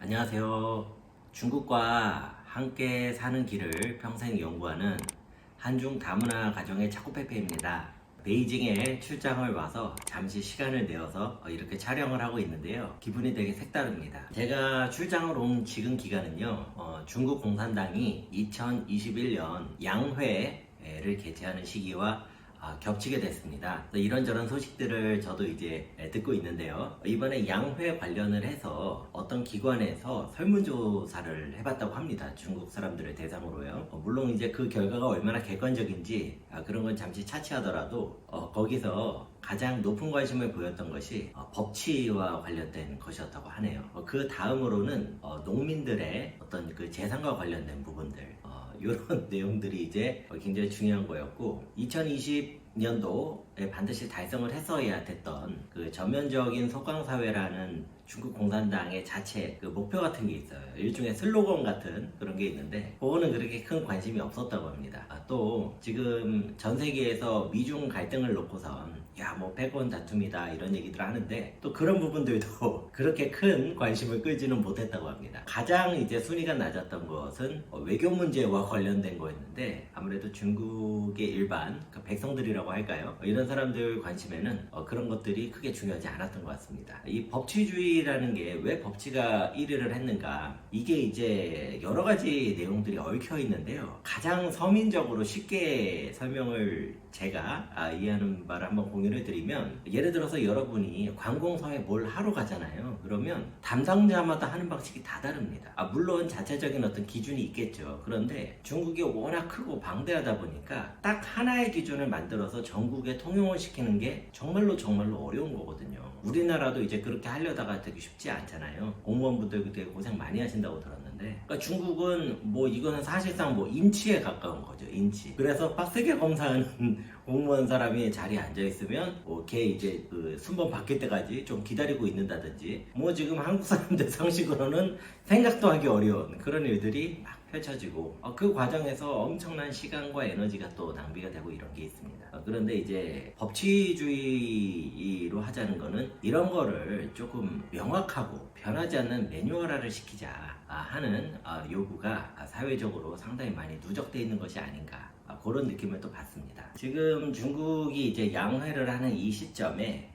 안녕하세요. 중국과 함께 사는 길을 평생 연구하는 한중 다문화 가정의 차코페페입니다. 베이징에 출장을 와서 잠시 시간을 내어서 이렇게 촬영을 하고 있는데요. 기분이 되게 색다릅니다. 제가 출장을 온 지금 기간은요, 중국 공산당이 2021년 양회를 개최하는 시기와 겹치게 됐습니다. 이런저런 소식들을 저도 이제 듣고 있는데요. 이번에 양회 관련을 해서 어떤 기관에서 설문조사를 해봤다고 합니다. 중국 사람들을 대상으로요. 물론 이제 그 결과가 얼마나 객관적인지 그런 건 잠시 차치하더라도 거기서 가장 높은 관심을 보였던 것이 법치와 관련된 것이었다고 하네요. 그 다음으로는 농민들의 어떤 그 재산과 관련된 부분들 이런 내용들이 이제 굉장히 중요한 거였고 2020년도에 반드시 달성을 했어야 됐던 그 전면적인 소강사회라는 중국 공산당의 자체 그 목표 같은 게 있어요. 일종의 슬로건 같은 그런 게 있는데 그거는 그렇게 큰 관심이 없었다고 합니다. 또 지금 전 세계에서 미중 갈등을 놓고선 뭐 패권 다툼이다 이런 얘기들 하는데 또 그런 부분들도 그렇게 큰 관심을 끌지는 못했다고 합니다. 가장 이제 순위가 낮았던 것은 외교 문제와 관련된 거였는데 아무래도 중국의 일반 그 백성들이라고 할까요? 이런 사람들 관심에는 그런 것들이 크게 중요하지 않았던 것 같습니다. 이 법치주의라는 게 왜 법치가 1위를 했는가? 이게 이제 여러 가지 내용들이 얽혀 있는데요. 가장 서민적으로 쉽게 설명을 제가 이해하는 바를 한번 공유를 드리면 예를 들어서 여러분이 관공서에 뭘 하러 가잖아요. 그러면 담당자마다 하는 방식이 다 다릅니다. 물론 자체적인 어떤 기준이 있겠죠. 그런데 중국이 워낙 크고 방대하다 보니까 딱 하나의 기준을 만들어서 전국에 통용을 시키는 게 정말로 어려운 거거든요. 우리나라도 이제 그렇게 하려다가 되게 쉽지 않잖아요. 공무원분들 되게 고생 많이 하신다고 들었는데 그러니까 중국은 이거는 사실상 인치에 가까운 거죠. 인치. 그래서 빡세게 검사하는 공무원 사람이 자리에 앉아있으면 걔 이제 그 순번 바뀔 때까지 좀 기다리고 있는다든지 지금 한국 사람들 상식으로는 생각도 하기 어려운 그런 일들이 막 펼쳐지고 그 과정에서 엄청난 시간과 에너지가 또 낭비가 되고 이런 게 있습니다. 그런데 이제 법치주의로 하자는 거는 이런 거를 조금 명확하고 변하지 않는 매뉴얼화를 시키자 하는 요구가 사회적으로 상당히 많이 누적되어 있는 것이 아닌가 그런 느낌을 또 받습니다. 지금 중국이 이제 양회를 하는 이 시점에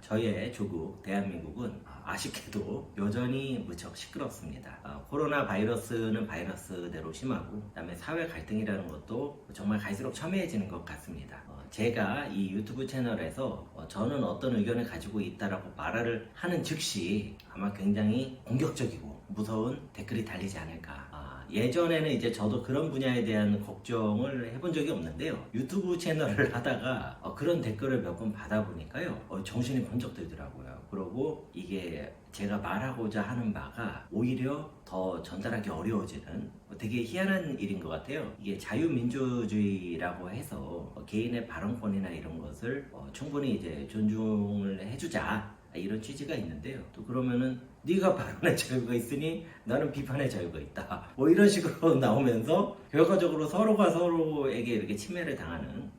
저희의 조국 대한민국은 아쉽게도 여전히 무척 시끄럽습니다. 코로나 바이러스는 바이러스대로 심하고 그다음에 사회 갈등이라는 것도 정말 갈수록 첨예해지는 것 같습니다. 제가 이 유튜브 채널에서 저는 어떤 의견을 가지고 있다라고 말을 하는 즉시 아마 굉장히 공격적이고 무서운 댓글이 달리지 않을까. 예전에는 이제 저도 그런 분야에 대한 걱정을 해본 적이 없는데요. 유튜브 채널을 하다가 그런 댓글을 몇 번 받아보니까요. 정신이 번쩍 들더라고요. 그러고 이게 제가 말하고자 하는 바가 오히려 더 전달하기 어려워지는 되게 희한한 일인 것 같아요. 이게 자유민주주의라고 해서 개인의 발언권이나 이런 것을 충분히 이제 존중을 해주자 이런 취지가 있는데요. 또 그러면은 네가 발언의 자유가 있으니 나는 비판의 자유가 있다. 이런 식으로 나오면서 결과적으로 서로가 서로에게 이렇게 침해를 당하는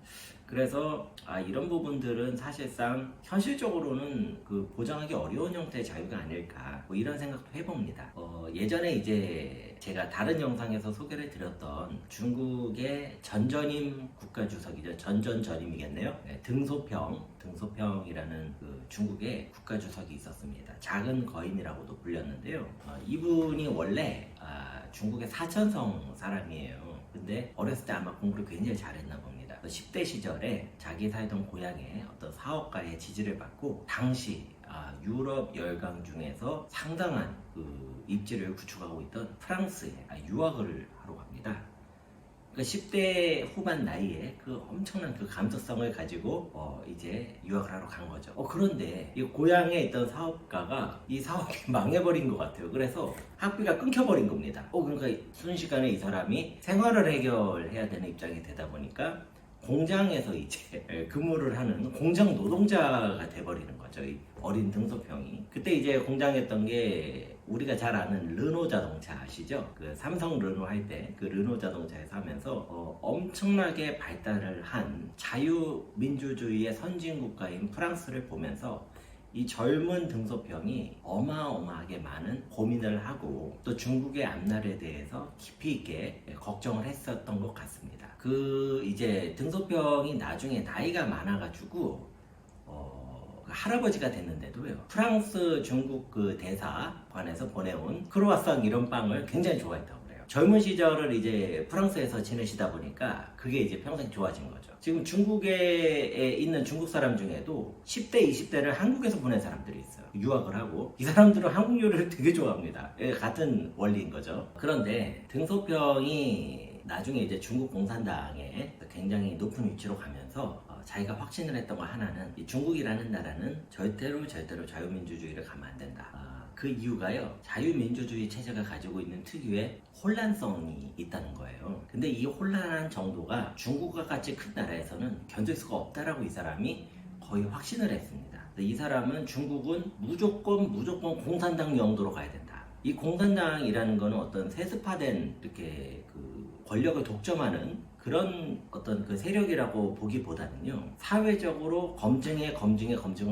그래서 이런 부분들은 사실상 현실적으로는 그 보장하기 어려운 형태의 자유가 아닐까 이런 생각도 해봅니다. 예전에 이제 제가 다른 영상에서 소개를 드렸던 중국의 전전임 국가주석이죠. 전전전임이겠네요. 네, 등소평이라는 그 중국의 국가주석이 있었습니다. 작은 거인이라고도 불렸는데요. 이분이 원래 중국의 사천성 사람이에요. 근데 어렸을 때 아마 공부를 굉장히 잘했나 봅니다. 10대 시절에 자기 살던 고향의 어떤 사업가의 지지를 받고 당시 유럽 열강 중에서 상당한 그 입지를 구축하고 있던 프랑스에 유학을 하러 갑니다. 그러니까 10대 후반 나이에 그 엄청난 그 감수성을 가지고 이제 유학을 하러 간 거죠. 그런데 이 고향에 있던 사업가가 이 사업이 망해버린 것 같아요. 그래서 학비가 끊겨버린 겁니다. 그러니까 순식간에 이 사람이 생활을 해결해야 되는 입장이 되다 보니까 공장에서 이제 근무를 하는 공장 노동자가 돼버리는 거죠. 이 어린 등소평이. 그때 이제 공장했던 게 우리가 잘 아는 르노 자동차 아시죠? 그 삼성 르노 할 때 그 르노 자동차에서 하면서 엄청나게 발달을 한 자유민주주의의 선진국가인 프랑스를 보면서 이 젊은 등소평이 어마어마하게 많은 고민을 하고 또 중국의 앞날에 대해서 깊이 있게 걱정을 했었던 것 같습니다. 이제 등소평이 나중에 나이가 많아가지고 할아버지가 됐는데도요, 프랑스 중국 그 대사관에서 보내온 크루아상 이런 빵을 굉장히 좋아했다고 그래요. 젊은 시절을 이제 프랑스에서 지내시다 보니까 그게 이제 평생 좋아진 거죠. 지금 중국에 있는 중국 사람 중에도 10대, 20대를 한국에서 보낸 사람들이 있어요. 유학을 하고. 이 사람들은 한국 요리를 되게 좋아합니다. 같은 원리인 거죠. 그런데 등소평이 나중에 이제 중국 공산당에 굉장히 높은 위치로 가면서 자기가 확신을 했던 거 하나는, 이 중국이라는 나라는 절대로 자유민주주의를 가면 안 된다. 그 이유가요, 자유민주주의 체제가 가지고 있는 특유의 혼란성이 있다는 거예요. 근데 이 혼란한 정도가 중국과 같이 큰 나라에서는 견딜 수가 없다라고 이 사람이 거의 확신을 했습니다. 이 사람은 중국은 무조건 공산당 영도로 가야 된다. 이 공산당이라는 거는 어떤 세습화된 이렇게 그 권력을 독점하는 그런 어떤 그 세력이라고 보기보다는요, 사회적으로 검증을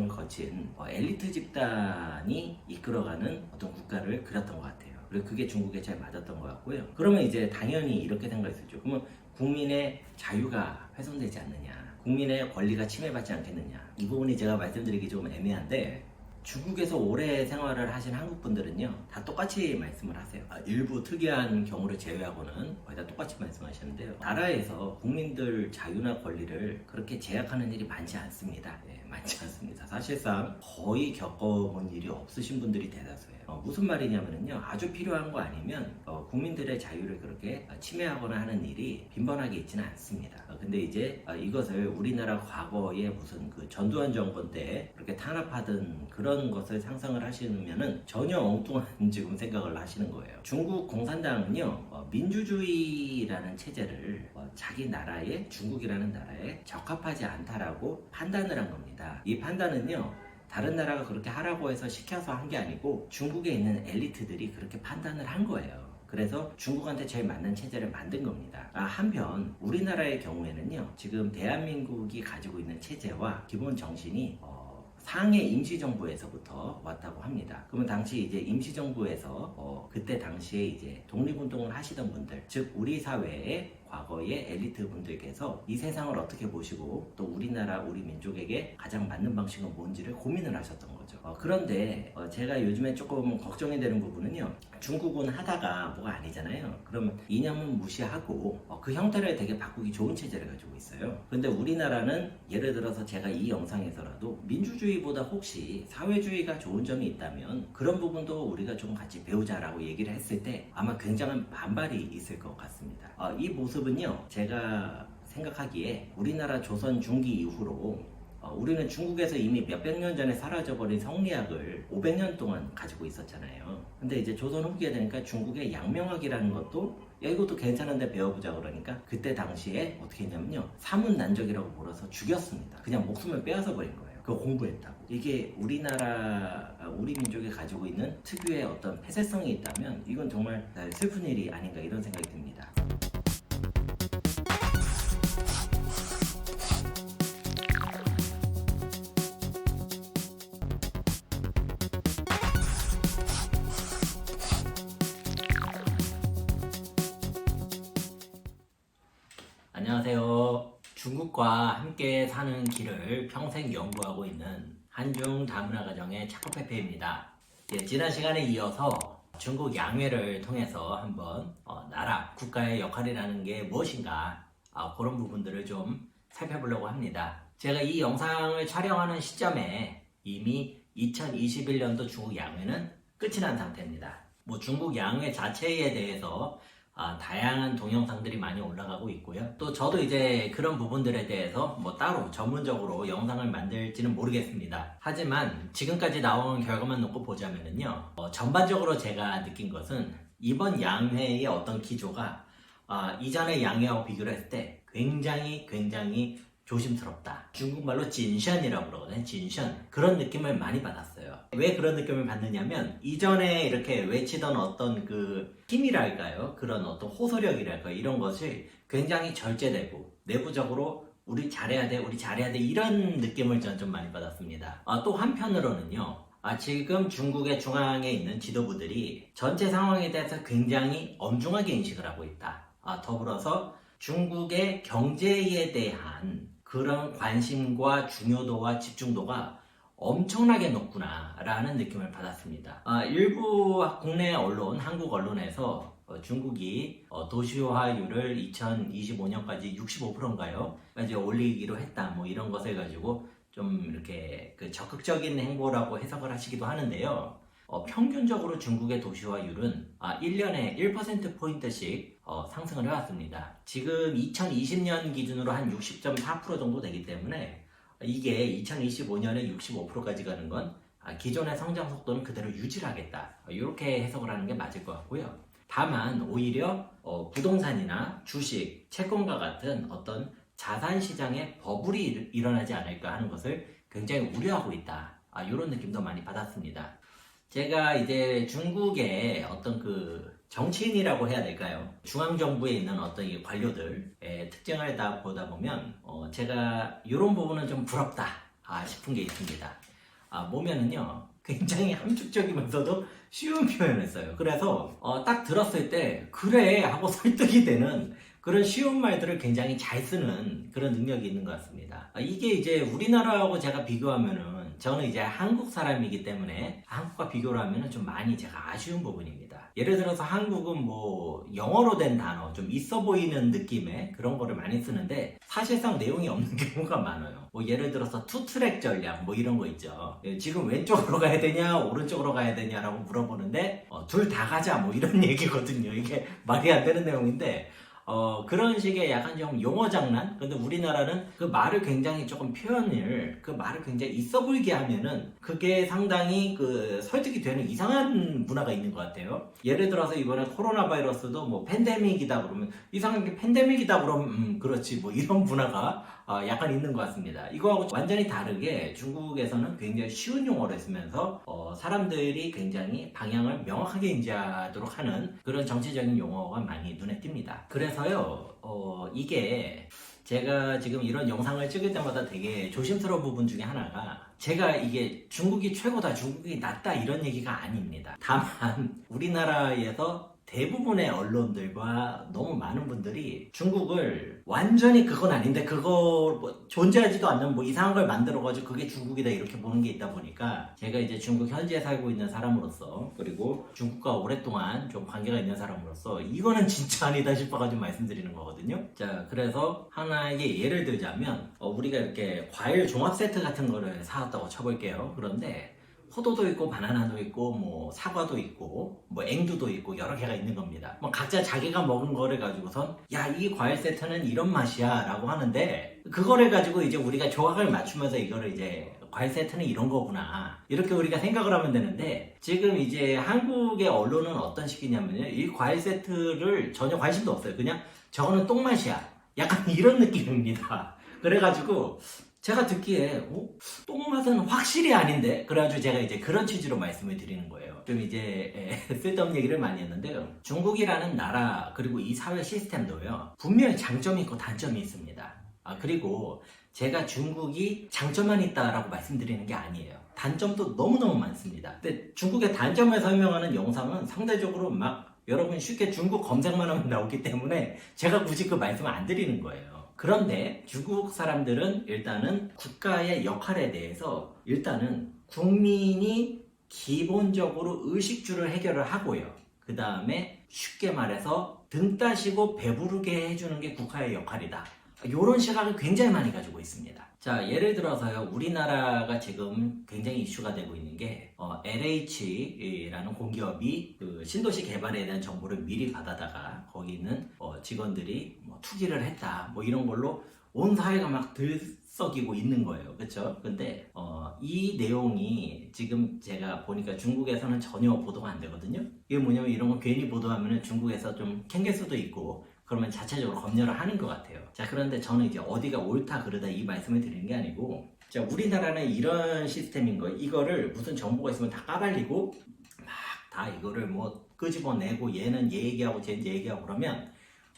거친 엘리트 집단이 이끌어가는 어떤 국가를 그렸던 것 같아요. 그리고 그게 중국에 잘 맞았던 것 같고요. 그러면 이제 당연히 이렇게 생각했었죠. 그러면 국민의 자유가 훼손되지 않느냐, 국민의 권리가 침해받지 않겠느냐. 이 부분이 제가 말씀드리기 좀 애매한데, 중국에서 오래 생활을 하신 한국 분들은요, 다 똑같이 말씀을 하세요. 일부 특이한 경우를 제외하고는 거의 다 똑같이 말씀하시는데요, 나라에서 국민들 자유나 권리를 그렇게 제약하는 일이 많지 않습니다. 많지 않습니다. 사실상 거의 겪어본 일이 없으신 분들이 대다수예요. 무슨 말이냐면요, 아주 필요한 거 아니면 국민들의 자유를 그렇게 침해하거나 하는 일이 빈번하게 있지는 않습니다. 근데 이제 이것을 우리나라 과거에 무슨 그 전두환 정권 때 그렇게 탄압하던 그런 것을 상상을 하시면은 전혀 엉뚱한 지금 생각을 하시는 거예요. 중국 공산당은요, 민주주의라는 체제를 자기 나라에, 중국이라는 나라에 적합하지 않다라고 판단을 한 겁니다. 이 판단은요, 다른 나라가 그렇게 하라고 해서 시켜서 한 게 아니고 중국에 있는 엘리트들이 그렇게 판단을 한 거예요. 그래서 중국한테 제일 맞는 체제를 만든 겁니다. 한편 우리나라의 경우에는요, 지금 대한민국이 가지고 있는 체제와 기본 정신이 상해 임시정부에서부터 왔다고 합니다. 그러면 당시 이제 임시정부에서 그때 당시에 이제 독립운동을 하시던 분들, 즉 우리 사회의 과거의 엘리트 분들께서 이 세상을 어떻게 보시고 또 우리나라, 우리 민족에게 가장 맞는 방식은 뭔지를 고민을 하셨던 거죠. 그런데 제가 요즘에 조금 걱정이 되는 부분은요, 중국은 하다가 뭐가 아니잖아요. 그러면 이념은 무시하고 그 형태를 되게 바꾸기 좋은 체제를 가지고 있어요. 근데 우리나라는 예를 들어서 제가 이 영상에서라도 민주주의보다 혹시 사회주의가 좋은 점이 있다면 그런 부분도 우리가 좀 같이 배우자라고 얘기를 했을 때 아마 굉장한 반발이 있을 것 같습니다. 이 모습은요, 제가 생각하기에 우리나라 조선 중기 이후로 우리는 중국에서 이미 몇백 년 전에 사라져버린 성리학을 500년 동안 가지고 있었잖아요. 근데 이제 조선 후기에 되니까 중국의 양명학이라는 것도, 야 이것도 괜찮은데 배워보자 그러니까 그때 당시에 어떻게 했냐면요, 사문난적이라고 몰아서 죽였습니다. 그냥 목숨을 빼앗아 버린 거예요. 그거 공부했다고. 이게 우리나라, 우리 민족이 가지고 있는 특유의 어떤 폐쇄성이 있다면 이건 정말 슬픈 일이 아닌가, 이런 생각이 듭니다. 안녕하세요. 중국과 함께 사는 길을 평생 연구하고 있는 한중 다문화 가정의 차코페페입니다. 지난 시간에 이어서 중국 양회를 통해서 한번 나라, 국가의 역할이라는 게 무엇인가, 그런 부분들을 좀 살펴보려고 합니다. 제가 이 영상을 촬영하는 시점에 이미 2021년도 중국 양회는 끝이 난 상태입니다. 중국 양회 자체에 대해서 다양한 동영상들이 많이 올라가고 있고요. 또 저도 이제 그런 부분들에 대해서 따로 전문적으로 영상을 만들지는 모르겠습니다. 하지만 지금까지 나온 결과만 놓고 보자면은요, 전반적으로 제가 느낀 것은 이번 양회의 어떤 기조가 이전의 양회하고 비교를 했을 때 굉장히 조심스럽다. 중국말로 진션이라고 그러거든요. 진션. 그런 느낌을 많이 받았어요. 왜 그런 느낌을 받느냐면, 이전에 이렇게 외치던 어떤 그 힘이랄까요? 그런 어떤 호소력이랄까요? 이런 것이 굉장히 절제되고 내부적으로 우리 잘해야 돼, 우리 잘해야 돼 이런 느낌을 저는 좀 많이 받았습니다. 또 한편으로는요. 지금 중국의 중앙에 있는 지도부들이 전체 상황에 대해서 굉장히 엄중하게 인식을 하고 있다. 더불어서 중국의 경제에 대한 그런 관심과 중요도와 집중도가 엄청나게 높구나라는 느낌을 받았습니다. 일부 국내 언론, 한국 언론에서 중국이 도시화율을 2025년까지 65%인가요? 이제 올리기로 했다. 뭐 이런 것을 가지고 좀 이렇게 그 적극적인 행보라고 해석을 하시기도 하는데요. 평균적으로 중국의 도시화율은 1년에 1%포인트씩 상승을 해왔습니다. 지금 2020년 기준으로 한 60.4% 정도 되기 때문에 이게 2025년에 65%까지 가는 건 기존의 성장 속도는 그대로 유지를 하겠다. 이렇게 해석을 하는 게 맞을 것 같고요. 다만 오히려 부동산이나 주식, 채권과 같은 어떤 자산 시장에 버블이 일어나지 않을까 하는 것을 굉장히 우려하고 있다. 이런 느낌도 많이 받았습니다. 제가 이제 중국의 어떤 그 정치인이라고 해야 될까요? 중앙정부에 있는 어떤 이 관료들의 특징을 다 보다 보면 제가 이런 부분은 좀 부럽다 싶은 게 있습니다. 보면은요 굉장히 함축적이면서도 쉬운 표현을 써요. 그래서 딱 들었을 때 그래 하고 설득이 되는 그런 쉬운 말들을 굉장히 잘 쓰는 그런 능력이 있는 것 같습니다. 이게 이제 우리나라하고 제가 비교하면은 저는 이제 한국 사람이기 때문에 한국과 비교를 하면은 좀 많이 제가 아쉬운 부분입니다. 예를 들어서 한국은 뭐 영어로 된 단어 좀 있어 보이는 느낌의 그런 거를 많이 쓰는데 사실상 내용이 없는 경우가 많아요. 뭐 예를 들어서 투트랙 전략 뭐 이런 거 있죠. 지금 왼쪽으로 가야 되냐 오른쪽으로 가야 되냐라고 물어보는데 둘 다 가자 뭐 이런 얘기거든요. 이게 말이 안 되는 내용인데 그런 식의 약간 좀 용어 장난? 근데 우리나라는 그 말을 굉장히 조금 표현을, 그 말을 굉장히 있어 보이게 하면은 그게 상당히 그 설득이 되는 이상한 문화가 있는 것 같아요. 예를 들어서 이번에 코로나 바이러스도 뭐 팬데믹이다 그러면 이상하게 팬데믹이다 그러면 그렇지 뭐 이런 문화가 약간 있는 것 같습니다. 이거하고 완전히 다르게 중국에서는 굉장히 쉬운 용어를 쓰면서 사람들이 굉장히 방향을 명확하게 인지하도록 하는 그런 정치적인 용어가 많이 눈에 띕니다. 그래서요, 이게 제가 지금 이런 영상을 찍을 때마다 되게 조심스러운 부분 중에 하나가 제가 이게 중국이 최고다, 중국이 낫다 이런 얘기가 아닙니다. 다만 우리나라에서 대부분의 언론들과 너무 많은 분들이 중국을 완전히 그건 아닌데 그거 뭐 존재하지도 않는 뭐 이상한 걸 만들어가지고 그게 중국이다 이렇게 보는 게 있다 보니까 제가 이제 중국 현지에 살고 있는 사람으로서 그리고 중국과 오랫동안 좀 관계가 있는 사람으로서 이거는 진짜 아니다 싶어가지고 말씀드리는 거거든요. 자, 그래서 하나의 예를 들자면 우리가 이렇게 과일 종합 세트 같은 거를 사왔다고 쳐볼게요. 그런데 포도도 있고 바나나도 있고 뭐 사과도 있고 뭐 앵두도 있고 여러 개가 있는 겁니다. 뭐 각자 자기가 먹은 거를 가지고선 야, 이 과일 세트는 이런 맛이야 라고 하는데 그거를 가지고 이제 우리가 조각을 맞추면서 이거를 이제 과일 세트는 이런 거구나 이렇게 우리가 생각을 하면 되는데 지금 이제 한국의 언론은 어떤 식이냐면요, 이 과일 세트를 전혀 관심도 없어요. 그냥 저거는 똥맛이야 약간 이런 느낌입니다. 그래가지고 제가 듣기에 똥맛은 확실히 아닌데 그래가지고 제가 이제 그런 취지로 말씀을 드리는 거예요. 좀 이제 쓸데없는 얘기를 많이 했는데요. 중국이라는 나라 그리고 이 사회 시스템도요 분명히 장점이 있고 단점이 있습니다. 그리고 제가 중국이 장점만 있다라고 말씀드리는 게 아니에요. 단점도 너무너무 많습니다. 근데 중국의 단점을 설명하는 영상은 상대적으로 막 여러분 쉽게 중국 검색만 하면 나오기 때문에 제가 굳이 그 말씀을 안 드리는 거예요. 그런데 중국 사람들은 일단은 국가의 역할에 대해서 일단은 국민이 기본적으로 의식주를 해결을 하고요. 그 다음에 쉽게 말해서 등 따시고 배부르게 해주는 게 국가의 역할이다. 이런 시각을 굉장히 많이 가지고 있습니다. 자, 예를 들어서요, 우리나라가 지금 굉장히 이슈가 되고 있는 게 LH라는 공기업이 그 신도시 개발에 대한 정보를 미리 받아다가 거기 있는 직원들이 뭐 투기를 했다 뭐 이런 걸로 온 사회가 막 들썩이고 있는 거예요. 그렇죠? 근데 이 내용이 지금 제가 보니까 중국에서는 전혀 보도가 안 되거든요. 이게 뭐냐면 이런 거 괜히 보도하면 중국에서 좀 캥길 수도 있고 그러면 자체적으로 검열을 하는 것 같아요. 자, 그런데 저는 이제 어디가 옳다 그르다 이 말씀을 드리는 게 아니고, 자, 우리나라는 이런 시스템인 거예요. 이거를 무슨 정보가 있으면 다 까발리고 막 다 이거를 뭐 끄집어내고 얘는 얘 얘기하고 쟤 얘기하고 그러면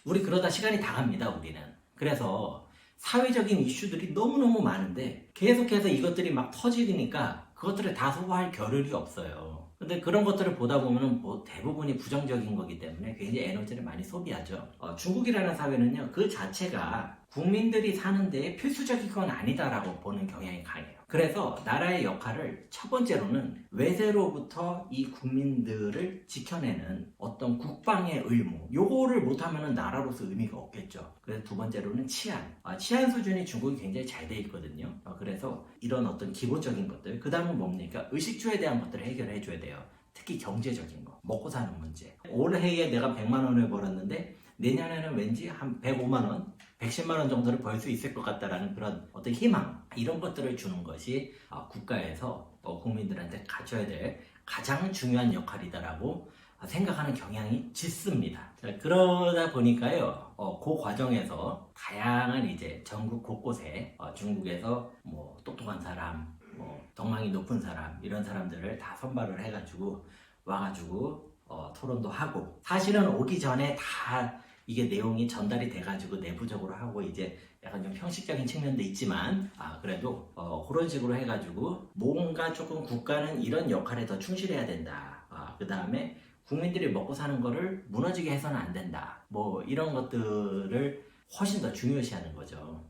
우리 그러다 시간이 다 갑니다. 우리는. 그래서 사회적인 이슈들이 너무너무 많은데 계속해서 이것들이 막 터지니까 그것들을 다 소화할 겨를이 없어요. 근데 그런 것들을 보다 보면은 뭐 대부분이 부정적인 거기 때문에 굉장히 에너지를 많이 소비하죠. 중국이라는 사회는요, 그 자체가 국민들이 사는 데에 필수적인 건 아니다라고 보는 경향이 강해요. 그래서 나라의 역할을 첫 번째로는 외세로부터 이 국민들을 지켜내는 어떤 국방의 의무, 요거를 못하면 나라로서 의미가 없겠죠. 그래서 두 번째로는 치안. 치안 수준이 중국이 굉장히 잘 돼 있거든요. 그래서 이런 어떤 기본적인 것들, 그 다음은 뭡니까? 의식주에 대한 것들을 해결해 줘야 돼요. 특히 경제적인 거, 먹고 사는 문제. 올해에 내가 100만 원을 벌었는데 내년에는 왠지 한 105만 원, 110만 원 정도를 벌 수 있을 것 같다라는 그런 어떤 희망, 이런 것들을 주는 것이 국가에서 국민들한테 갖춰야 될 가장 중요한 역할이다라고 생각하는 경향이 짙습니다. 자, 그러다 보니까요, 그 과정에서 다양한 이제 전국 곳곳에 중국에서 뭐 똑똑한 사람, 뭐 덕망이 높은 사람, 이런 사람들을 다 선발을 해가지고 와가지고 토론도 하고, 사실은 오기 전에 다 이게 내용이 전달이 돼가지고 내부적으로 하고 이제 약간 좀 형식적인 측면도 있지만 그래도 그런 식으로 해가지고 뭔가 조금 국가는 이런 역할에 더 충실해야 된다. 그 다음에 국민들이 먹고 사는 거를 무너지게 해서는 안 된다. 뭐 이런 것들을 훨씬 더 중요시하는 거죠.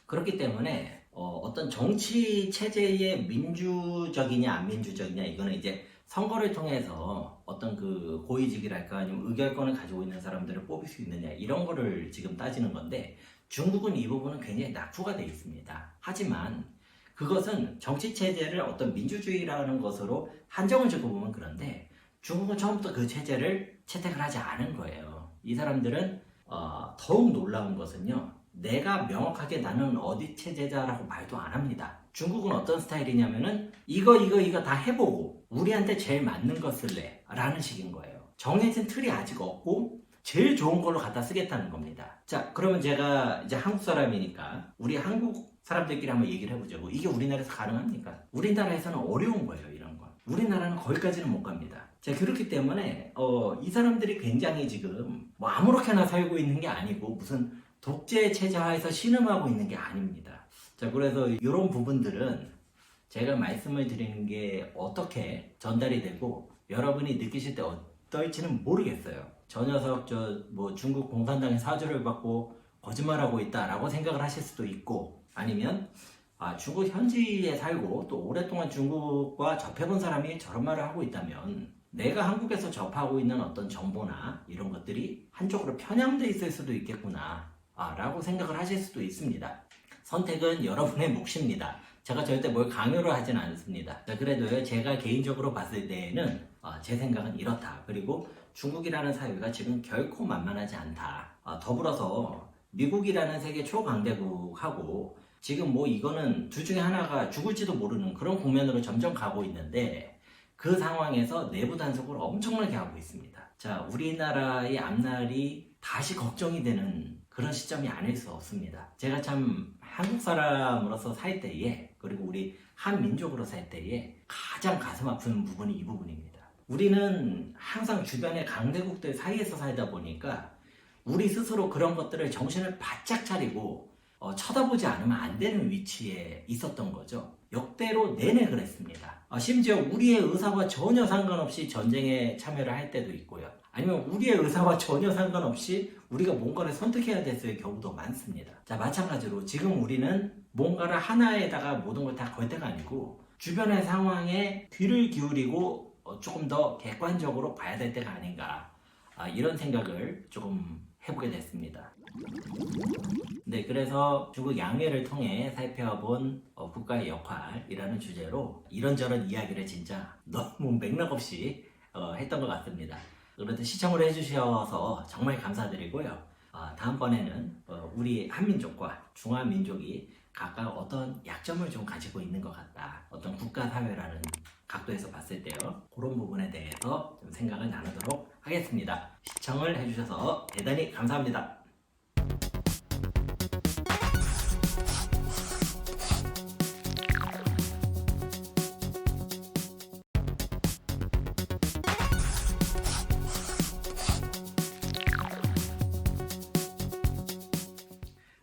그렇기 때문에 어떤 정치 체제의 민주적이냐 안 민주적이냐, 이거는 이제 선거를 통해서 어떤 그 고위직이랄까 아니면 의결권을 가지고 있는 사람들을 뽑을 수 있느냐, 이런 거를 지금 따지는 건데, 중국은 이 부분은 굉장히 낙후가 되어 있습니다. 하지만 그것은 정치 체제를 어떤 민주주의라는 것으로 한정을 짓고 보면 그런데, 중국은 처음부터 그 체제를 채택을 하지 않은 거예요. 이 사람들은 더욱 놀라운 것은요, 내가 명확하게 나는 어디 체제자라고 말도 안 합니다. 중국은 어떤 스타일이냐면은 이거 다 해보고 우리한테 제일 맞는 거 쓸래 라는 식인 거예요. 정해진 틀이 아직 없고 제일 좋은 걸로 갖다 쓰겠다는 겁니다. 자, 그러면 제가 이제 한국 사람이니까 우리 한국 사람들끼리 한번 얘기를 해보자고. 이게 우리나라에서 가능합니까? 우리나라에서는 어려운 거예요, 이런 건. 우리나라는 거기까지는 못 갑니다. 자, 그렇기 때문에 이 사람들이 굉장히 지금 뭐 아무렇게나 살고 있는 게 아니고 무슨 독재 체제하에서 신음하고 있는 게 아닙니다. 자, 그래서 이런 부분들은 제가 말씀을 드리는 게 어떻게 전달이 되고 여러분이 느끼실 때 어떨지는 모르겠어요. 저 녀석 뭐 중국 공산당의 사주를 받고 거짓말하고 있다라고 생각을 하실 수도 있고, 아니면 중국 현지에 살고 또 오랫동안 중국과 접해본 사람이 저런 말을 하고 있다면 내가 한국에서 접하고 있는 어떤 정보나 이런 것들이 한쪽으로 편향돼 있을 수도 있겠구나 라고 생각을 하실 수도 있습니다. 선택은 여러분의 몫입니다. 제가 절대 뭘 강요를 하진 않습니다. 그래도요, 제가 개인적으로 봤을 때에는 제 생각은 이렇다. 그리고 중국이라는 사회가 지금 결코 만만하지 않다. 더불어서 미국이라는 세계 초강대국하고 지금 뭐 이거는 둘 중에 하나가 죽을지도 모르는 그런 국면으로 점점 가고 있는데, 그 상황에서 내부 단속을 엄청나게 하고 있습니다. 자, 우리나라의 앞날이 다시 걱정이 되는 그런 시점이 아닐 수 없습니다. 제가 참 한국 사람으로서 살 때에, 그리고 우리 한민족으로 살 때에 가장 가슴 아픈 부분이 이 부분입니다. 우리는 항상 주변의 강대국들 사이에서 살다 보니까 우리 스스로 그런 것들을 정신을 바짝 차리고 쳐다보지 않으면 안 되는 위치에 있었던 거죠. 역대로 내내 그랬습니다. 심지어 우리의 의사와 전혀 상관없이 전쟁에 참여를 할 때도 있고요. 아니면 우리의 의사와 전혀 상관없이 우리가 뭔가를 선택해야 됐을 경우도 많습니다. 자, 마찬가지로 지금 우리는 뭔가를 하나에다가 모든 걸 다 걸 때가 아니고 주변의 상황에 귀를 기울이고 조금 더 객관적으로 봐야 될 때가 아닌가, 이런 생각을 조금 해보게 됐습니다. 네, 그래서 중국 양해를 통해 살펴본 국가의 역할이라는 주제로 이런저런 이야기를 진짜 너무 맥락 없이 했던 것 같습니다. 그래도 시청을 해주셔서 정말 감사드리고요. 다음번에는 우리 한민족과 중화민족이 각각 어떤 약점을 좀 가지고 있는 것 같다, 어떤 국가 사회라는 각도에서 봤을 때요, 그런 부분에 대해서 좀 생각을 나누도록 하겠습니다. 시청을 해주셔서 대단히 감사합니다.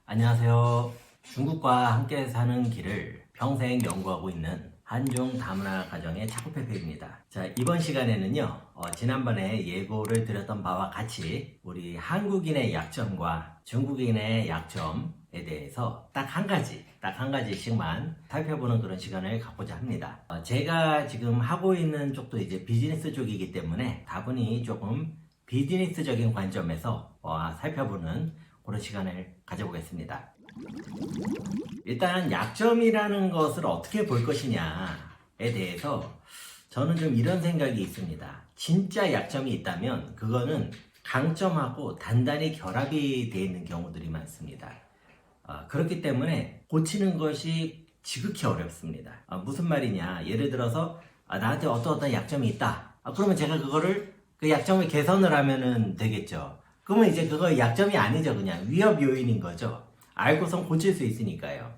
안녕하세요. 중국과 함께 사는 길을 평생 연구하고 있는 한중 다문화 가정의 차코페페입니다. 자, 이번 시간에는요, 지난번에 예고를 드렸던 바와 같이 우리 한국인의 약점과 중국인의 약점에 대해서 딱 한 가지씩만 살펴보는 그런 시간을 갖고자 합니다. 제가 지금 하고 있는 쪽도 이제 비즈니스 쪽이기 때문에 다분히 조금 비즈니스적인 관점에서 살펴보는 그런 시간을 가져보겠습니다. 일단 약점이라는 것을 어떻게 볼 것이냐에 대해서 저는 좀 이런 생각이 있습니다. 진짜 약점이 있다면 그거는 강점하고 단단히 결합이 되어 있는 경우들이 많습니다. 그렇기 때문에 고치는 것이 지극히 어렵습니다. 무슨 말이냐, 예를 들어서 나한테 어떤 약점이 있다. 그러면 제가 그 약점을 개선을 하면 되겠죠. 그러면 이제 그거 약점이 아니죠. 그냥 위협 요인인 거죠. 알고선 고칠 수 있으니까요.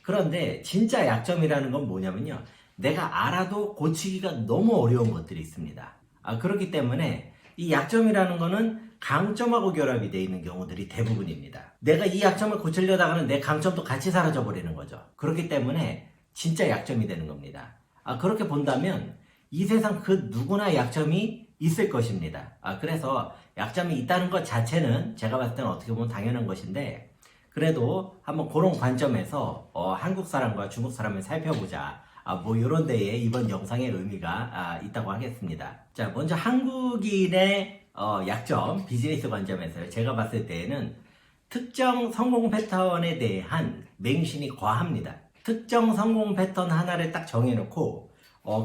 그런데 진짜 약점이라는 건 뭐냐면요, 내가 알아도 고치기가 너무 어려운 것들이 있습니다. 그렇기 때문에 이 약점이라는 거는 강점하고 결합이 되어 있는 경우들이 대부분입니다. 내가 이 약점을 고치려다가는 내 강점도 같이 사라져 버리는 거죠. 그렇기 때문에 진짜 약점이 되는 겁니다. 그렇게 본다면 이 세상 그 누구나 약점이 있을 것입니다. 그래서 약점이 있다는 것 자체는 제가 봤을 때는 어떻게 보면 당연한 것인데, 그래도 한번 그런 관점에서 한국 사람과 중국 사람을 살펴보자. 뭐 이런 데에 이번 영상의 의미가 있다고 하겠습니다. 자, 먼저 한국인의 약점, 비즈니스 관점에서 제가 봤을 때에는 특정 성공 패턴에 대한 맹신이 과합니다. 특정 성공 패턴 하나를 딱 정해놓고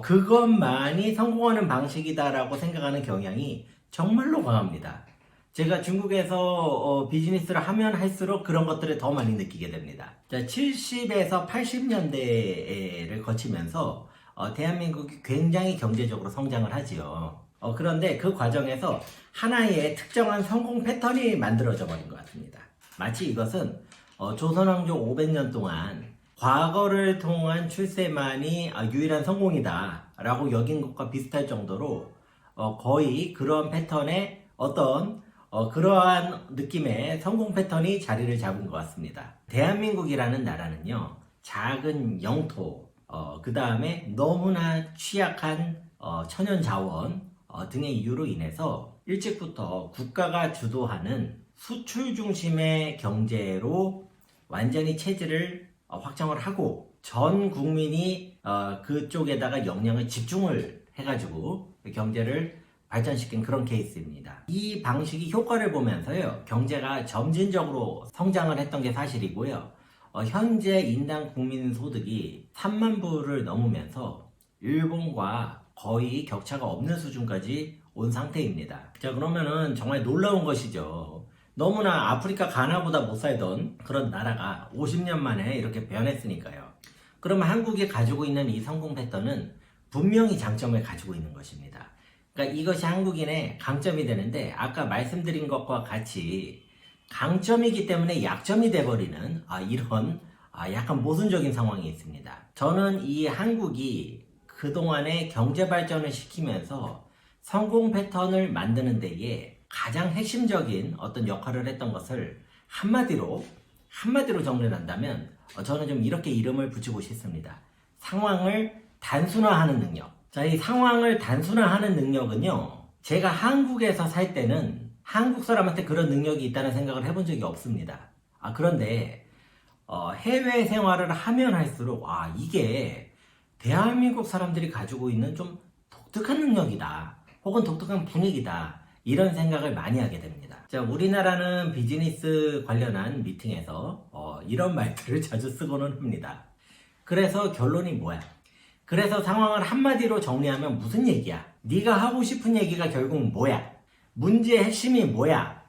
그것만이 성공하는 방식이다라고 생각하는 경향이 정말로 강합니다. 제가 중국에서 비즈니스를 하면 할수록 그런 것들을 더 많이 느끼게 됩니다. 자, 70에서 80년대를 거치면서 대한민국이 굉장히 경제적으로 성장을 하지요. 그런데 그 과정에서 하나의 특정한 성공 패턴이 만들어져 버린 것 같습니다. 마치 이것은 조선왕조 500년 동안 과거를 통한 출세만이 유일한 성공이다 라고 여긴 것과 비슷할 정도로 거의 그런 패턴의 그러한 느낌의 성공 패턴이 자리를 잡은 것 같습니다. 대한민국이라는 나라는요, 작은 영토, 그 다음에 너무나 취약한 천연 자원 등의 이유로 인해서 일찍부터 국가가 주도하는 수출 중심의 경제로 완전히 체질을 확정을 하고 전 국민이 그쪽에다가 역량을 집중을 해가지고 경제를 발전시킨 그런 케이스입니다. 이 방식이 효과를 보면서요, 경제가 점진적으로 성장을 했던 게 사실이고요. 현재 인당 국민 소득이 3만 불을 넘으면서 일본과 거의 격차가 없는 수준까지 온 상태입니다. 자, 그러면은 정말 놀라운 것이죠. 너무나 아프리카 가나보다 못 살던 그런 나라가 50년 만에 이렇게 변했으니까요. 그러면 한국이 가지고 있는 이 성공 패턴은 분명히 장점을 가지고 있는 것입니다. 그러니까 이것이 한국인의 강점이 되는데, 아까 말씀드린 것과 같이 강점이기 때문에 약점이 돼버리는 이런 약간 모순적인 상황이 있습니다. 저는 이 한국이 그동안에 경제 발전을 시키면서 성공 패턴을 만드는 데에 가장 핵심적인 어떤 역할을 했던 것을 한마디로 정리를 한다면 저는 좀 이렇게 이름을 붙이고 싶습니다. 상황을 단순화하는 능력. 자, 이 상황을 단순화하는 능력은요, 제가 한국에서 살 때는 한국 사람한테 그런 능력이 있다는 생각을 해본 적이 없습니다. 그런데 해외 생활을 하면 할수록 이게 대한민국 사람들이 가지고 있는 좀 독특한 능력이다, 혹은 독특한 분위기다, 이런 생각을 많이 하게 됩니다. 자, 우리나라는 비즈니스 관련한 미팅에서 이런 말들을 자주 쓰고는 합니다. 그래서 결론이 뭐야? 그래서 상황을 한마디로 정리하면 무슨 얘기야? 네가 하고 싶은 얘기가 결국 뭐야? 문제의 핵심이 뭐야?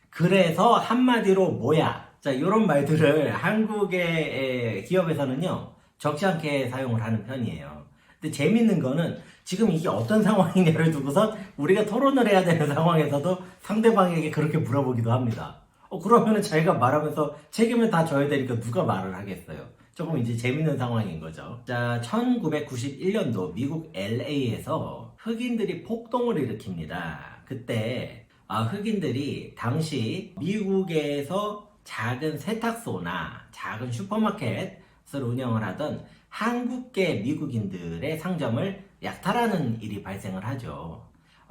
그래서 한마디로 뭐야? 자, 이런 말들을 한국의 기업에서는요, 적지 않게 사용을 하는 편이에요. 근데 재밌는 거는 지금 이게 어떤 상황이냐를 두고서 우리가 토론을 해야 되는 상황에서도 상대방에게 그렇게 물어보기도 합니다. 그러면은 자기가 말하면서 책임을 다 져야 되니까 누가 말을 하겠어요? 조금 이제 재밌는 상황인 거죠. 자, 1991년도 미국 LA에서 흑인들이 폭동을 일으킵니다. 그때 흑인들이 당시 미국에서 작은 세탁소나 작은 슈퍼마켓을 운영을 하던 한국계 미국인들의 상점을 약탈하는 일이 발생을 하죠.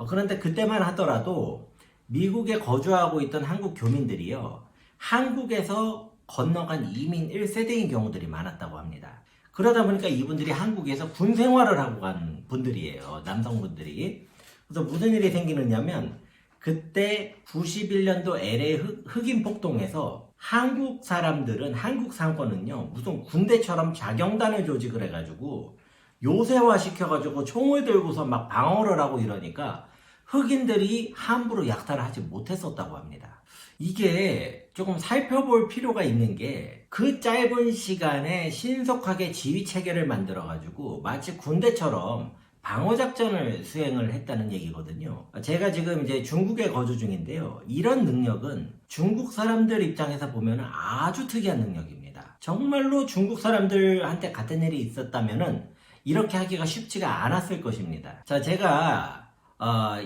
그런데 그때만 하더라도 미국에 거주하고 있던 한국 교민들이요, 한국에서 건너간 이민 1세대인 경우들이 많았다고 합니다. 그러다 보니까 이분들이 한국에서 군 생활을 하고 간 분들이에요. 남성분들이. 그래서 무슨 일이 생기느냐면 그때 91년도 LA 흑인 폭동에서 한국 사람들은, 한국 상권은요, 무슨 군대처럼 자경단을 조직을 해가지고 요새화 시켜가지고 총을 들고서 막 방어를 하고 이러니까 흑인들이 함부로 약탈을 하지 못했었다고 합니다. 이게 조금 살펴볼 필요가 있는 게, 그 짧은 시간에 신속하게 지휘 체계를 만들어가지고 마치 군대처럼 방어작전을 수행을 했다는 얘기거든요. 제가 지금 이제 중국에 거주 중인데요. 이런 능력은 중국 사람들 입장에서 보면 아주 특이한 능력입니다. 정말로 중국 사람들한테 같은 일이 있었다면은 이렇게 하기가 쉽지가 않았을 것입니다. 자, 제가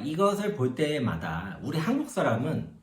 이것을 볼 때마다 우리 한국 사람은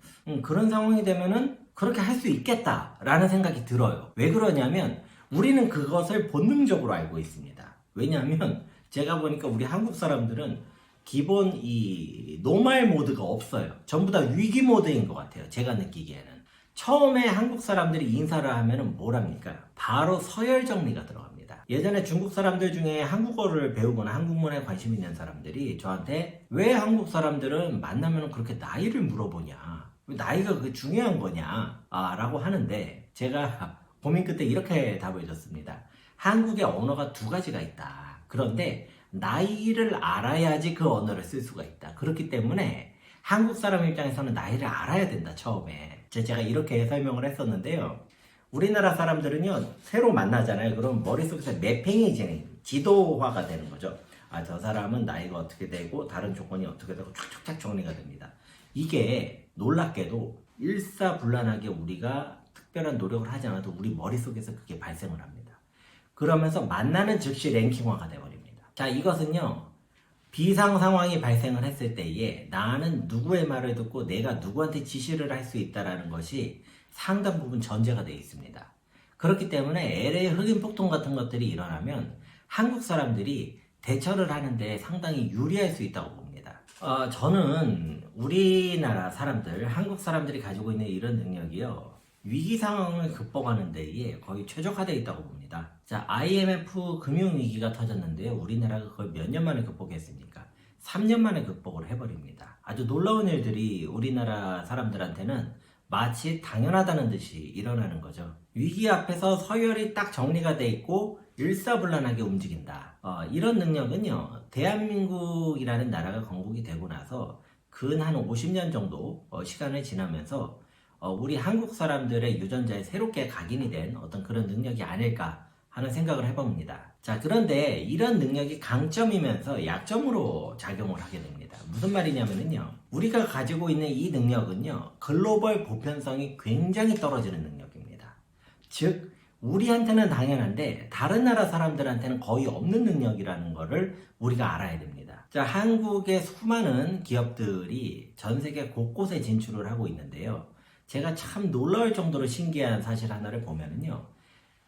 그런 상황이 되면은 그렇게 할 수 있겠다라는 생각이 들어요. 왜 그러냐면 우리는 그것을 본능적으로 알고 있습니다. 왜냐하면 제가 보니까 우리 한국 사람들은 기본 이 노말 모드가 없어요. 전부 다 위기 모드인 것 같아요. 제가 느끼기에는. 처음에 한국 사람들이 인사를 하면은 뭘 합니까? 바로 서열 정리가 들어갑니다. 예전에 중국 사람들 중에 한국어를 배우거나 한국문화에 관심 있는 사람들이 저한테 왜 한국 사람들은 만나면 그렇게 나이를 물어보냐? 나이가 그게 중요한 거냐? 라고 하는데 제가 고민 끝에 이렇게 답을 줬습니다. 한국의 언어가 두 가지가 있다. 그런데 나이를 알아야지 그 언어를 쓸 수가 있다. 그렇기 때문에 한국 사람 입장에서는 나이를 알아야 된다, 처음에. 제가 이렇게 설명을 했었는데요. 우리나라 사람들은요, 새로 만나잖아요. 그럼 머릿속에서 매핑이 지도화가 되는 거죠. 저 사람은 나이가 어떻게 되고 다른 조건이 어떻게 되고 촥촥촥 정리가 됩니다. 이게 놀랍게도 일사불란하게 우리가 특별한 노력을 하지 않아도 우리 머릿속에서 그게 발생을 합니다. 그러면서 만나는 즉시 랭킹화가 되어버립니다. 자, 이것은요, 비상 상황이 발생을 했을 때에 나는 누구의 말을 듣고 내가 누구한테 지시를 할 수 있다는 것이 상당 부분 전제가 되어 있습니다. 그렇기 때문에 LA 흑인 폭동 같은 것들이 일어나면 한국 사람들이 대처를 하는데 상당히 유리할 수 있다고 봅니다. 저는 우리나라 사람들, 한국 사람들이 가지고 있는 이런 능력이요, 위기 상황을 극복하는 데에 거의 최적화되어 있다고 봅니다. 자, IMF 금융위기가 터졌는데요. 우리나라가 그걸 몇 년 만에 극복했습니까? 3년 만에 극복을 해버립니다. 아주 놀라운 일들이 우리나라 사람들한테는 마치 당연하다는 듯이 일어나는 거죠. 위기 앞에서 서열이 딱 정리가 돼 있고 일사불란하게 움직인다. 이런 능력은요, 대한민국이라는 나라가 건국이 되고 나서 근 한 50년 정도 시간을 지나면서 우리 한국 사람들의 유전자에 새롭게 각인이 된 어떤 그런 능력이 아닐까 하는 생각을 해봅니다. 자, 그런데 이런 능력이 강점이면서 약점으로 작용을 하게 됩니다. 무슨 말이냐면요, 우리가 가지고 있는 이 능력은요, 글로벌 보편성이 굉장히 떨어지는 능력입니다. 즉, 우리한테는 당연한데 다른 나라 사람들한테는 거의 없는 능력이라는 거를 우리가 알아야 됩니다. 자, 한국의 수많은 기업들이 전 세계 곳곳에 진출을 하고 있는데요. 제가 참 놀라울 정도로 신기한 사실 하나를 보면은요,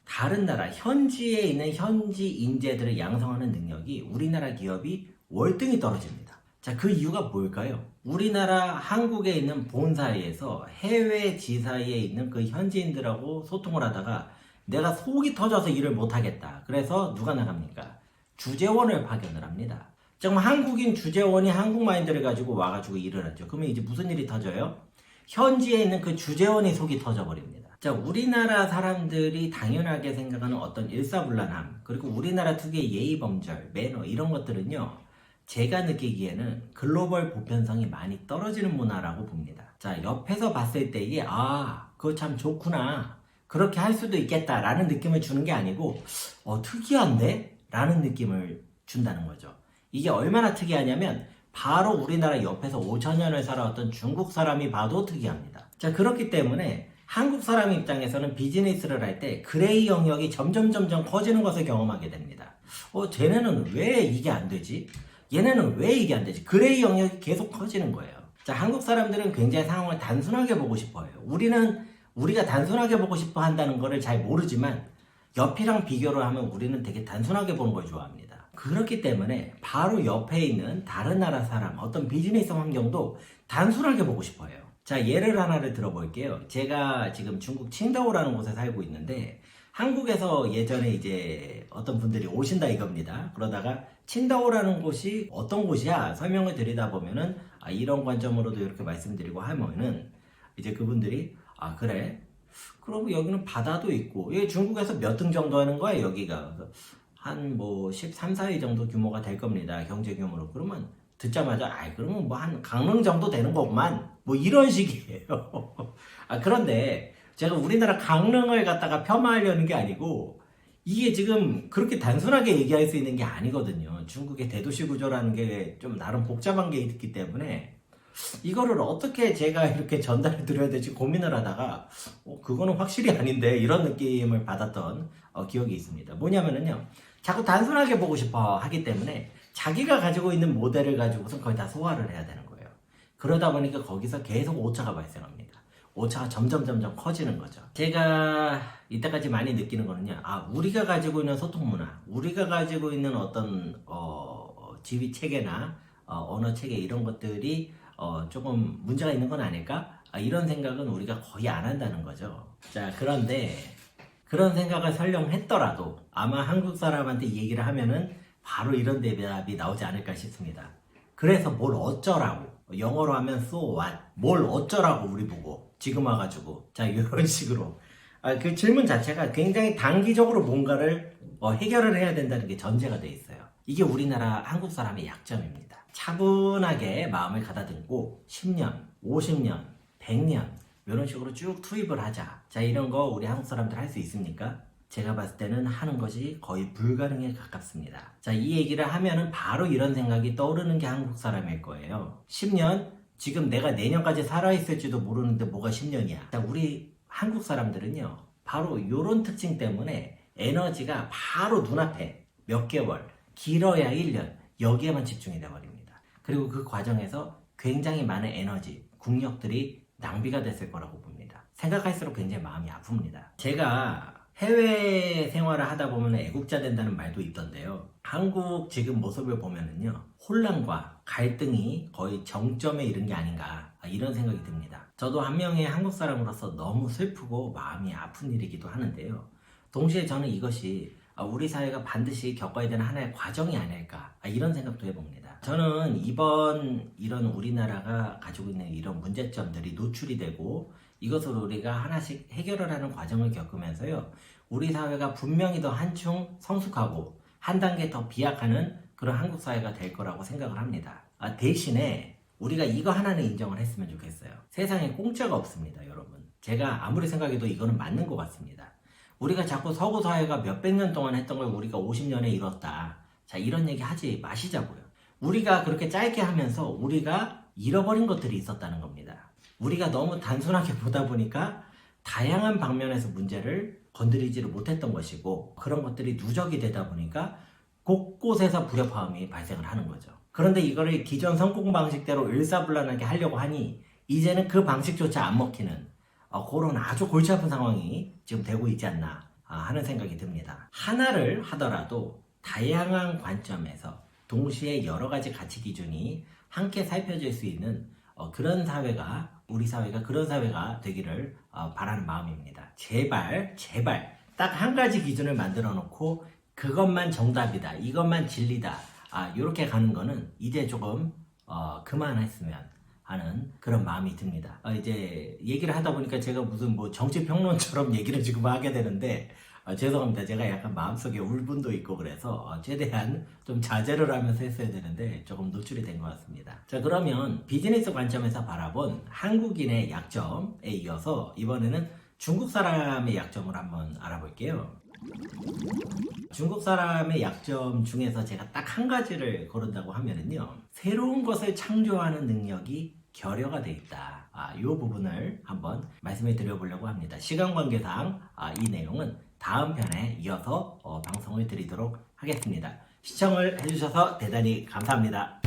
다른 나라 현지에 있는 현지 인재들을 양성하는 능력이 우리나라 기업이 월등히 떨어집니다. 자, 그 이유가 뭘까요? 우리나라 한국에 있는 본사에서 해외 지사에 있는 그 현지인들하고 소통을 하다가 내가 속이 터져서 일을 못하겠다. 그래서 누가 나갑니까? 주재원을 파견을 합니다. 정말 한국인 주재원이 한국 마인드를 가지고 와가지고 일을 하죠. 그러면 이제 무슨 일이 터져요? 현지에 있는 그 주재원이 속이 터져버립니다. 자, 우리나라 사람들이 당연하게 생각하는 어떤 일사불란함, 그리고 우리나라 특유의 예의범절, 매너, 이런 것들은요, 제가 느끼기에는 글로벌 보편성이 많이 떨어지는 문화라고 봅니다. 자, 옆에서 봤을 때에 그거 참 좋구나, 그렇게 할 수도 있겠다라는 느낌을 주는 게 아니고 특이한데? 라는 느낌을 준다는 거죠. 이게 얼마나 특이하냐면 바로 우리나라 옆에서 5천년을 살아왔던 중국 사람이 봐도 특이합니다. 자, 그렇기 때문에 한국 사람 입장에서는 비즈니스를 할 때 그레이 영역이 점점 커지는 것을 경험하게 됩니다. 쟤네는 왜 이게 안 되지? 얘네는 왜 이게 안 되지? 그레이 영역이 계속 커지는 거예요. 자, 한국 사람들은 굉장히 상황을 단순하게 보고 싶어요. 우리는 우리가 단순하게 보고 싶어 한다는 거를 잘 모르지만 옆이랑 비교를 하면 우리는 되게 단순하게 보는 걸 좋아합니다. 그렇기 때문에 바로 옆에 있는 다른 나라 사람, 어떤 비즈니스 환경도 단순하게 보고 싶어요. 자, 예를 하나를 들어볼게요. 제가 지금 중국 칭다오라는 곳에 살고 있는데 한국에서 예전에 이제 어떤 분들이 오신다 이겁니다. 그러다가 칭다오라는 곳이 어떤 곳이야? 설명을 드리다 보면은 이런 관점으로도 이렇게 말씀드리고 하면은 이제 그분들이 그래? 그럼 여기는 바다도 있고 여기 중국에서 몇 등 정도 하는 거야 여기가 한 뭐 13, 14위 정도 규모가 될 겁니다. 경제 규모로. 그러면 듣자마자 그러면 뭐 한 강릉 정도 되는 거구만 뭐 이런 식이에요. 그런데 제가 우리나라 강릉을 갖다가 폄하하려는 게 아니고 이게 지금 그렇게 단순하게 얘기할 수 있는 게 아니거든요. 중국의 대도시 구조라는 게 좀 나름 복잡한 게 있기 때문에 이거를 어떻게 제가 이렇게 전달을 드려야 될지 고민을 하다가 그거는 확실히 아닌데 이런 느낌을 받았던 기억이 있습니다. 뭐냐면은요, 자꾸 단순하게 보고 싶어 하기 때문에 자기가 가지고 있는 모델을 가지고선 거의 다 소화를 해야 되는 거예요. 그러다 보니까 거기서 계속 오차가 발생합니다. 오차가 점점 커지는 거죠. 제가 이때까지 많이 느끼는 거는요, 우리가 가지고 있는 소통 문화, 우리가 가지고 있는 어떤 지휘 체계나 언어 체계 이런 것들이 조금 문제가 있는 건 아닐까? 이런 생각은 우리가 거의 안 한다는 거죠. 자, 그런데 그런 생각을 설령 했더라도 아마 한국 사람한테 이 얘기를 하면은 바로 이런 대답이 나오지 않을까 싶습니다. 그래서 뭘 어쩌라고, 영어로 하면 so what, 뭘 어쩌라고 우리 보고 지금 와가지고, 자, 이런 식으로 그 질문 자체가 굉장히 단기적으로 뭔가를 해결을 해야 된다는 게 전제가 돼 있어요. 이게 우리나라 한국 사람의 약점입니다. 차분하게 마음을 가다듬고 10년, 50년, 100년 이런 식으로 쭉 투입을 하자. 자, 이런 거 우리 한국 사람들 할 수 있습니까? 제가 봤을 때는 하는 것이 거의 불가능에 가깝습니다. 자, 이 얘기를 하면은 바로 이런 생각이 떠오르는 게 한국 사람일 거예요. 10년? 지금 내가 내년까지 살아있을지도 모르는데 뭐가 10년이야. 자, 우리 한국 사람들은요, 바로 이런 특징 때문에 에너지가 바로 눈앞에 몇 개월, 길어야 1년, 여기에만 집중이 돼버립니다. 그리고 그 과정에서 굉장히 많은 에너지, 국력들이 낭비가 됐을 거라고 봅니다. 생각할수록 굉장히 마음이 아픕니다. 제가 해외 생활을 하다 보면 애국자 된다는 말도 있던데요. 한국 지금 모습을 보면은요, 혼란과 갈등이 거의 정점에 이른 게 아닌가, 이런 생각이 듭니다. 저도 한 명의 한국 사람으로서 너무 슬프고 마음이 아픈 일이기도 하는데요. 동시에 저는 이것이 우리 사회가 반드시 겪어야 되는 하나의 과정이 아닐까, 이런 생각도 해봅니다. 저는 이번 이런 우리나라가 가지고 있는 이런 문제점들이 노출이 되고 이것을 우리가 하나씩 해결을 하는 과정을 겪으면서요, 우리 사회가 분명히 더 한층 성숙하고 한 단계 더 비약하는 그런 한국 사회가 될 거라고 생각을 합니다. 대신에 우리가 이거 하나는 인정을 했으면 좋겠어요. 세상에 공짜가 없습니다, 여러분. 제가 아무리 생각해도 이거는 맞는 것 같습니다. 우리가 자꾸 서구 사회가 몇백 년 동안 했던 걸 우리가 50년에 이뤘다. 자, 이런 얘기 하지 마시자고요. 우리가 그렇게 짧게 하면서 우리가 잃어버린 것들이 있었다는 겁니다. 우리가 너무 단순하게 보다 보니까 다양한 방면에서 문제를 건드리지를 못했던 것이고, 그런 것들이 누적이 되다 보니까 곳곳에서 불협화음이 발생을 하는 거죠. 그런데 이거를 기존 성공 방식대로 일사불란하게 하려고 하니 이제는 그 방식조차 안 먹히는 그런 아주 골치 아픈 상황이 지금 되고 있지 않나 하는 생각이 듭니다. 하나를 하더라도 다양한 관점에서 동시에 여러 가지 가치 기준이 함께 살펴질 수 있는 그런 사회가, 우리 사회가 그런 사회가 되기를 바라는 마음입니다. 제발 딱 한 가지 기준을 만들어 놓고 그것만 정답이다, 이것만 진리다, 이렇게 가는 거는 이제 조금 그만했으면 하는 그런 마음이 듭니다. 이제 얘기를 하다 보니까 제가 무슨 뭐 정치평론처럼 얘기를 지금 하게 되는데 죄송합니다. 제가 약간 마음속에 울분도 있고 그래서 최대한 좀 자제를 하면서 했어야 되는데 조금 노출이 된 것 같습니다. 자, 그러면 비즈니스 관점에서 바라본 한국인의 약점에 이어서 이번에는 중국 사람의 약점을 한번 알아볼게요. 중국 사람의 약점 중에서 제가 딱 한 가지를 고른다고 하면은요, 새로운 것을 창조하는 능력이 결여가 돼 있다. 이 부분을 한번 말씀해 드려보려고 합니다. 시간 관계상 이 내용은 다음 편에 이어서 방송을 드리도록 하겠습니다. 시청을 해주셔서 대단히 감사합니다.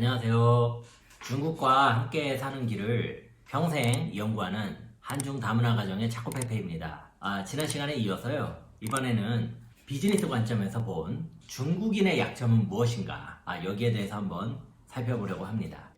안녕하세요. 중국과 함께 사는 길을 평생 연구하는 한중 다문화 가정의 차코페페입니다. 지난 시간에 이어서요. 이번에는 비즈니스 관점에서 본 중국인의 약점은 무엇인가? 여기에 대해서 한번 살펴보려고 합니다.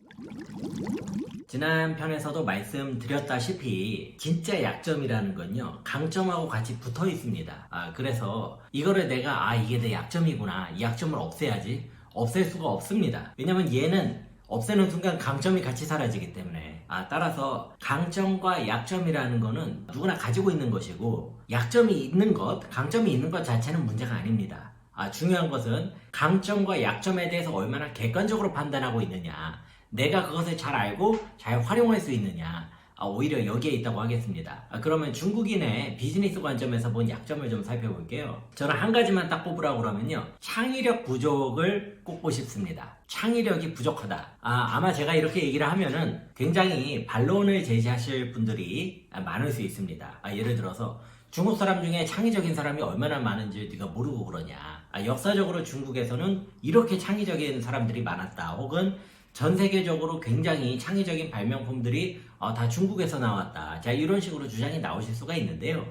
지난 편에서도 말씀드렸다시피 진짜 약점이라는 건요, 강점하고 같이 붙어 있습니다. 그래서 이거를 내가 이게 내 약점이구나, 이 약점을 없애야지, 없앨 수가 없습니다. 왜냐면 얘는 없애는 순간 강점이 같이 사라지기 때문에. 따라서 강점과 약점이라는 거는 누구나 가지고 있는 것이고, 약점이 있는 것, 강점이 있는 것 자체는 문제가 아닙니다. 중요한 것은 강점과 약점에 대해서 얼마나 객관적으로 판단하고 있느냐, 내가 그것을 잘 알고 잘 활용할 수 있느냐, 오히려 여기에 있다고 하겠습니다. 그러면 중국인의 비즈니스 관점에서 본 약점을 좀 살펴볼게요. 저는 한 가지만 딱 꼽으라고 그러면요, 창의력 부족을 꼽고 싶습니다. 창의력이 부족하다. 아마 제가 이렇게 얘기를 하면은 굉장히 반론을 제시하실 분들이 많을 수 있습니다. 예를 들어서 중국 사람 중에 창의적인 사람이 얼마나 많은지 네가 모르고 그러냐, 역사적으로 중국에서는 이렇게 창의적인 사람들이 많았다, 혹은 전 세계적으로 굉장히 창의적인 발명품들이 다 중국에서 나왔다, 자, 이런 식으로 주장이 나오실 수가 있는데요.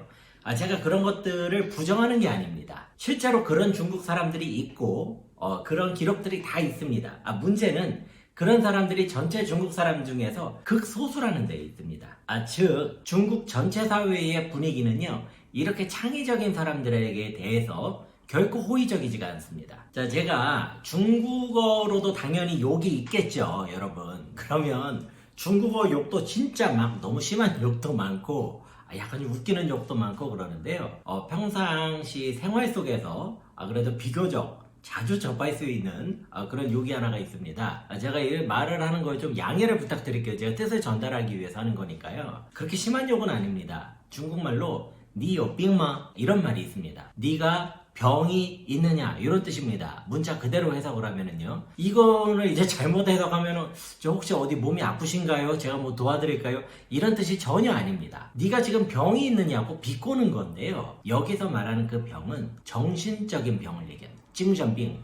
제가 그런 것들을 부정하는 게 아닙니다. 실제로 그런 중국 사람들이 있고 그런 기록들이 다 있습니다. 문제는 그런 사람들이 전체 중국 사람 중에서 극소수라는 데 있습니다. 즉 중국 전체 사회의 분위기는요, 이렇게 창의적인 사람들에게 대해서 결코 호의적이지가 않습니다. 자, 제가 중국어로도 당연히 욕이 있겠죠, 여러분. 그러면 중국어 욕도 진짜 막 너무 심한 욕도 많고 약간 웃기는 욕도 많고 그러는데요. 평상시 생활 속에서 그래도 비교적 자주 접할 수 있는 그런 욕이 하나가 있습니다. 제가 이 말을 하는 걸 좀 양해를 부탁드릴게요. 제가 뜻을 전달하기 위해서 하는 거니까요. 그렇게 심한 욕은 아닙니다. 중국말로 니有病吗? 이런 말이 있습니다. 니가 병이 있느냐, 이런 뜻입니다. 문자 그대로 해석을 하면은요, 이거를 이제 잘못 해석하면은 저 혹시 어디 몸이 아프신가요? 제가 뭐 도와드릴까요? 이런 뜻이 전혀 아닙니다. 네가 지금 병이 있느냐고 비꼬는 건데요, 여기서 말하는 그 병은 정신적인 병을 얘기합니다. 찡전빙.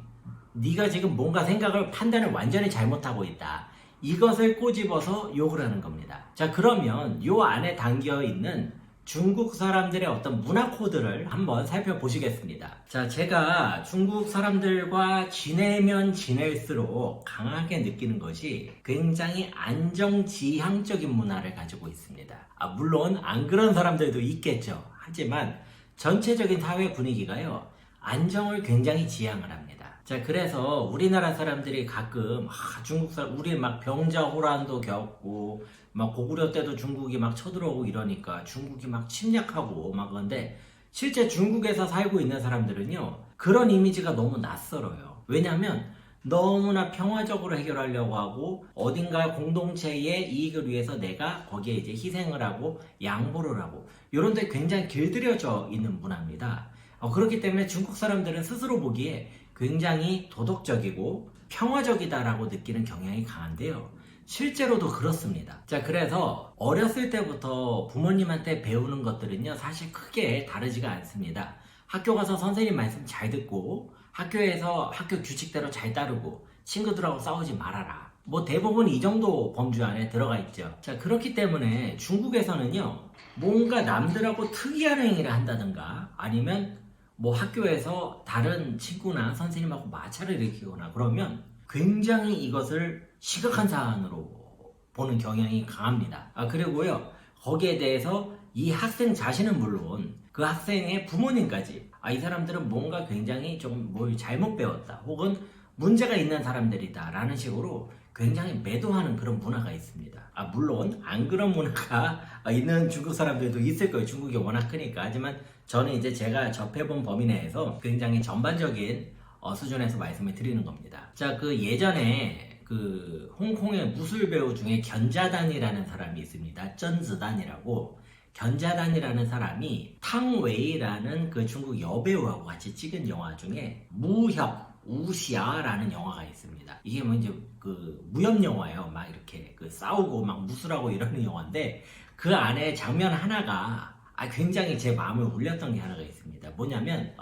네가 지금 뭔가 생각을, 판단을 완전히 잘못하고 있다, 이것을 꼬집어서 욕을 하는 겁니다. 자, 그러면 요 안에 담겨 있는 중국 사람들의 어떤 문화 코드를 한번 살펴보시겠습니다. 자, 제가 중국 사람들과 지내면 지낼수록 강하게 느끼는 것이 굉장히 안정지향적인 문화를 가지고 있습니다. 물론 안 그런 사람들도 있겠죠. 하지만 전체적인 사회 분위기가요, 안정을 굉장히 지향을 합니다. 자, 그래서 우리나라 사람들이 가끔 중국 사람, 우리 막 병자호란도 겪고 막 고구려 때도 중국이 막 쳐들어오고 이러니까 중국이 막 침략하고 막, 그런데 실제 중국에서 살고 있는 사람들은요, 그런 이미지가 너무 낯설어요. 왜냐하면 너무나 평화적으로 해결하려고 하고 어딘가 공동체의 이익을 위해서 내가 거기에 이제 희생을 하고 양보를 하고 이런 데 굉장히 길들여져 있는 문화입니다. 그렇기 때문에 중국 사람들은 스스로 보기에 굉장히 도덕적이고 평화적이다라고 느끼는 경향이 강한데요, 실제로도 그렇습니다. 자, 그래서 어렸을 때부터 부모님한테 배우는 것들은요, 사실 크게 다르지가 않습니다. 학교 가서 선생님 말씀 잘 듣고 학교에서 학교 규칙대로 잘 따르고 친구들하고 싸우지 말아라, 뭐 대부분 이 정도 범주 안에 들어가 있죠. 자, 그렇기 때문에 중국에서는요, 뭔가 남들하고 특이한 행위를 한다든가 아니면 뭐 학교에서 다른 친구나 선생님하고 마찰을 일으키거나 그러면 굉장히 이것을 시각한 사안으로 보는 경향이 강합니다. 그리고요, 거기에 대해서 이 학생 자신은 물론 그 학생의 부모님까지 이 사람들은 뭔가 굉장히 좀 뭘 잘못 배웠다, 혹은 문제가 있는 사람들이다 라는 식으로 굉장히 매도하는 그런 문화가 있습니다. 물론 안 그런 문화가 있는 중국 사람들도 있을 거예요. 중국이 워낙 크니까. 하지만 저는 이제 제가 접해본 범위 내에서 굉장히 전반적인 수준에서 말씀을 드리는 겁니다. 자, 그 예전에 그 홍콩의 무술 배우 중에 견자단이라는 사람이 있습니다. 쩐즈단이라고. 견자단이라는 사람이 탕웨이라는 그 중국 여배우하고 같이 찍은 영화 중에 무협 우시아라는 영화가 있습니다. 이게 뭐 이제 그 무협 영화예요. 막 이렇게 그 싸우고 막 무술하고 이러는 영화인데, 그 안에 장면 하나가 굉장히 제 마음을 울렸던 게 하나가 있습니다. 뭐냐면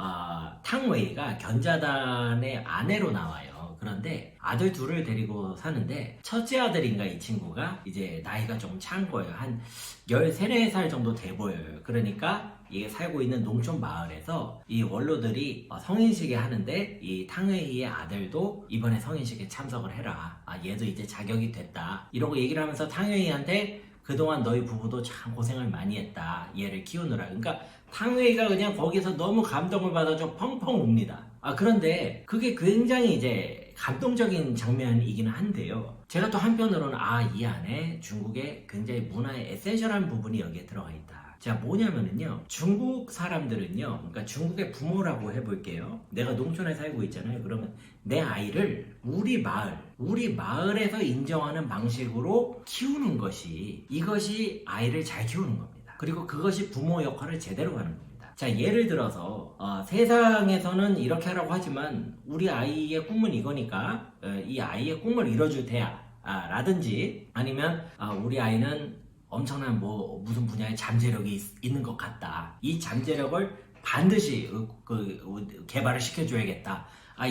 탕웨이가 견자단의 아내로 나와요. 그런데 아들 둘을 데리고 사는데 첫째 아들인가 이 친구가 이제 나이가 좀 찬 거예요. 한 13, 4살 정도 돼 보여요. 그러니까 이게 살고 있는 농촌 마을에서 이 원로들이 성인식에 하는데 이 탕웨이의 아들도 이번에 성인식에 참석을 해라. 얘도 이제 자격이 됐다. 이러고 얘기를 하면서 탕웨이한테 그동안 너희 부부도 참 고생을 많이 했다. 얘를 키우느라. 그러니까 탕웨이가 그냥 거기서 너무 감동을 받아서 펑펑 웁니다. 그런데 그게 굉장히 이제 감동적인 장면이기는 한데요. 제가 또 한편으로는 이 안에 중국의 굉장히 문화의 에센셜한 부분이 여기에 들어가 있다. 자, 뭐냐면은요, 중국 사람들은요, 그러니까 중국의 부모라고 해볼게요. 내가 농촌에 살고 있잖아요. 그러면 내 아이를 우리 마을에서 인정하는 방식으로 키우는 것이, 이것이 아이를 잘 키우는 겁니다. 그리고 그것이 부모 역할을 제대로 하는 겁니다. 자, 예를 들어서 세상에서는 이렇게 하라고 하지만 우리 아이의 꿈은 이거니까 이 아이의 꿈을 이뤄줄 테야 라든지, 아니면 우리 아이는 엄청난 무슨 분야에 잠재력이 있는 것 같다. 이 잠재력을 반드시 개발을 시켜줘야겠다.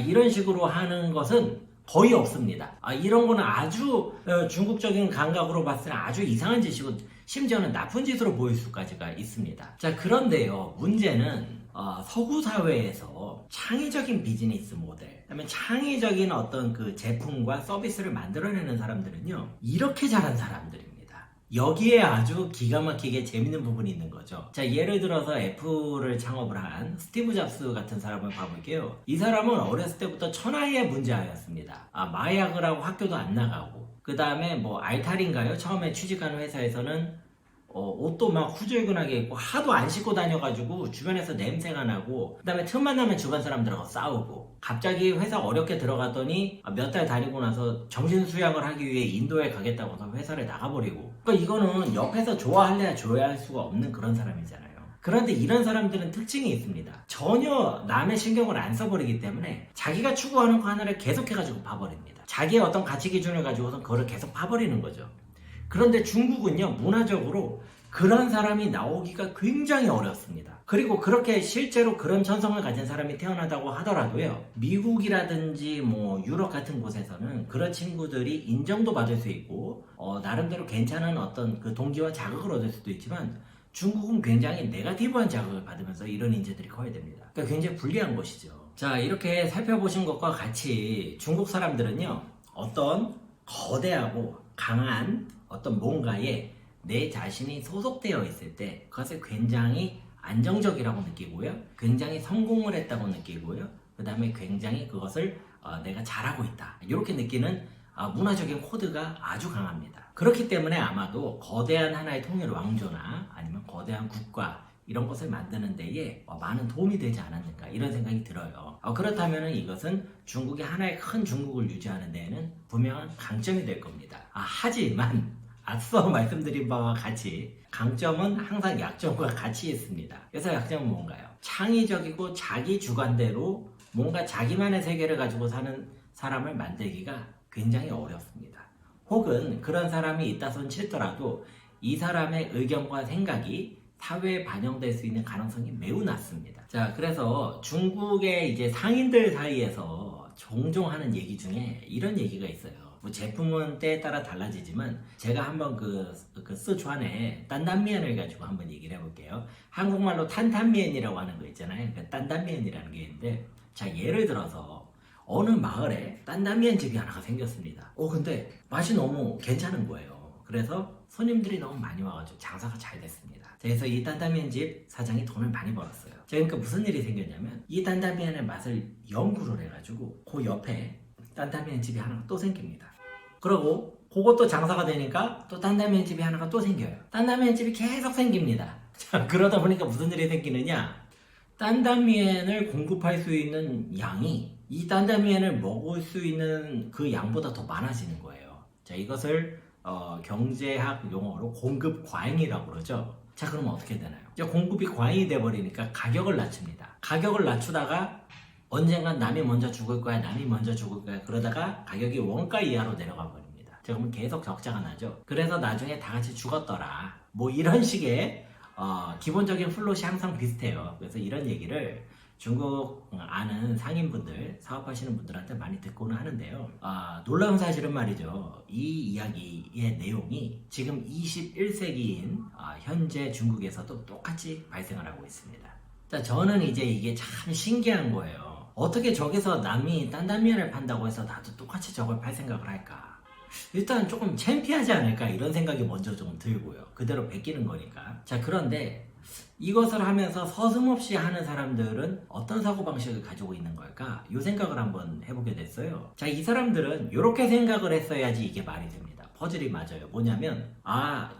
이런 식으로 하는 것은 거의 없습니다. 이런 거는 아주 중국적인 감각으로 봤을 때 아주 이상한 짓이고 심지어는 나쁜 짓으로 보일 수까지가 있습니다. 자, 그런데요, 문제는 서구 사회에서 창의적인 비즈니스 모델, 그다음에 창의적인 어떤 그 제품과 서비스를 만들어내는 사람들은요, 이렇게 잘한 사람들입니다. 여기에 아주 기가 막히게 재밌는 부분이 있는 거죠. 자, 예를 들어서 애플을 창업을 한 스티브 잡스 같은 사람을 봐볼게요. 이 사람은 어렸을 때부터 천하의 문제아였습니다. 마약을 하고 학교도 안 나가고, 그 다음에 알탈인가요? 처음에 취직하는 회사에서는 옷도 막 후줄근하게 입고 하도 안 씻고 다녀가지고 주변에서 냄새가 나고, 그 다음에 틈만 나면 주변 사람들하고 싸우고, 갑자기 회사 어렵게 들어갔더니 몇 달 다니고 나서 정신수양을 하기 위해 인도에 가겠다고 해서 회사를 나가버리고, 그러니까 이거는 옆에서 좋아할래야 좋아할 수가 없는 그런 사람이잖아요. 그런데 이런 사람들은 특징이 있습니다. 전혀 남의 신경을 안 써버리기 때문에 자기가 추구하는 거 하나를 계속해가지고 봐버립니다. 자기의 어떤 가치 기준을 가지고선 그걸 계속 봐버리는 거죠. 그런데 중국은요, 문화적으로 그런 사람이 나오기가 굉장히 어렵습니다. 그리고 그렇게 실제로 그런 천성을 가진 사람이 태어나다고 하더라도요, 미국이라든지 유럽 같은 곳에서는 그런 친구들이 인정도 받을 수 있고 나름대로 괜찮은 어떤 그 동기와 자극을 얻을 수도 있지만, 중국은 굉장히 네거티브한 자극을 받으면서 이런 인재들이 커야 됩니다. 그러니까 굉장히 불리한 것이죠. 자, 이렇게 살펴보신 것과 같이 중국 사람들은요, 어떤 거대하고 강한 어떤 뭔가에 내 자신이 소속되어 있을 때 그것을 굉장히 안정적이라고 느끼고요, 굉장히 성공을 했다고 느끼고요, 그 다음에 굉장히 그것을 내가 잘하고 있다, 이렇게 느끼는 문화적인 코드가 아주 강합니다. 그렇기 때문에 아마도 거대한 하나의 통일 왕조나 아니면 거대한 국가, 이런 것을 만드는 데에 많은 도움이 되지 않았는가, 이런 생각이 들어요. 그렇다면 이것은 중국의 하나의 큰 중국을 유지하는 데에는 분명한 강점이 될 겁니다. 하지만 앞서 말씀드린 바와 같이 강점은 항상 약점과 같이 있습니다. 그래서 약점은 뭔가요? 창의적이고 자기 주관대로 뭔가 자기만의 세계를 가지고 사는 사람을 만들기가 굉장히 어렵습니다. 혹은 그런 사람이 있다 손 치더라도 이 사람의 의견과 생각이 사회에 반영될 수 있는 가능성이 매우 낮습니다. 자, 그래서 중국의 이제 상인들 사이에서 종종 하는 얘기 중에 이런 얘기가 있어요. 제품은 때에 따라 달라지지만, 제가 한번 그 스촨의 딴단미엔을 가지고 한번 얘기를 해볼게요. 한국말로 탄탄미엔이라고 하는 거 있잖아요. 그 딴단미엔이라는 게 있는데, 자, 예를 들어서 어느 마을에 딴단미엔 집이 하나가 생겼습니다. 근데 맛이 너무 괜찮은 거예요. 그래서 손님들이 너무 많이 와가지고 장사가 잘 됐습니다. 그래서 이 딴단미엔 집 사장이 돈을 많이 벌었어요. 그러니까 무슨 일이 생겼냐면, 이 딴단미엔의 맛을 연구를 해가지고 그 옆에 딴단미엔 집이 하나가 또 생깁니다. 그리고 그것도 장사가 되니까 또 딴단미엔 집이 하나가 또 생겨요. 딴단미엔 집이 계속 생깁니다. 자, 그러다 보니까 무슨 일이 생기느냐, 딴단미엔을 공급할 수 있는 양이 이 딴단미엔을 먹을 수 있는 그 양보다 더 많아지는 거예요. 자, 이것을 경제학 용어로 공급 과잉이라고 그러죠. 자, 그러면 어떻게 되나요? 공급이 과잉이 돼버리니까 가격을 낮춥니다. 가격을 낮추다가 언젠간 남이 먼저 죽을 거야, 그러다가 가격이 원가 이하로 내려가 버립니다. 자, 그러면 계속 적자가 나죠. 그래서 나중에 다 같이 죽었더라, 이런 식의 기본적인 플롯이 항상 비슷해요. 그래서 이런 얘기를 중국 아는 상인분들, 사업하시는 분들한테 많이 듣고는 하는데요. 놀라운 사실은 말이죠. 이 이야기의 내용이 지금 21세기인 현재 중국에서도 똑같이 발생을 하고 있습니다. 자, 저는 이제 이게 참 신기한 거예요. 어떻게 저기서 남이 딴딴면을 판다고 해서 나도 똑같이 저걸 팔 생각을 할까? 일단 조금 창피하지 않을까 이런 생각이 먼저 좀 들고요. 그대로 베끼는 거니까. 자, 그런데 이것을 하면서 서슴없이 하는 사람들은 어떤 사고방식을 가지고 있는 걸까? 이 생각을 한번 해보게 됐어요. 자, 이 사람들은 이렇게 생각을 했어야지 이게 말이 됩니다. 퍼즐이 맞아요. 뭐냐면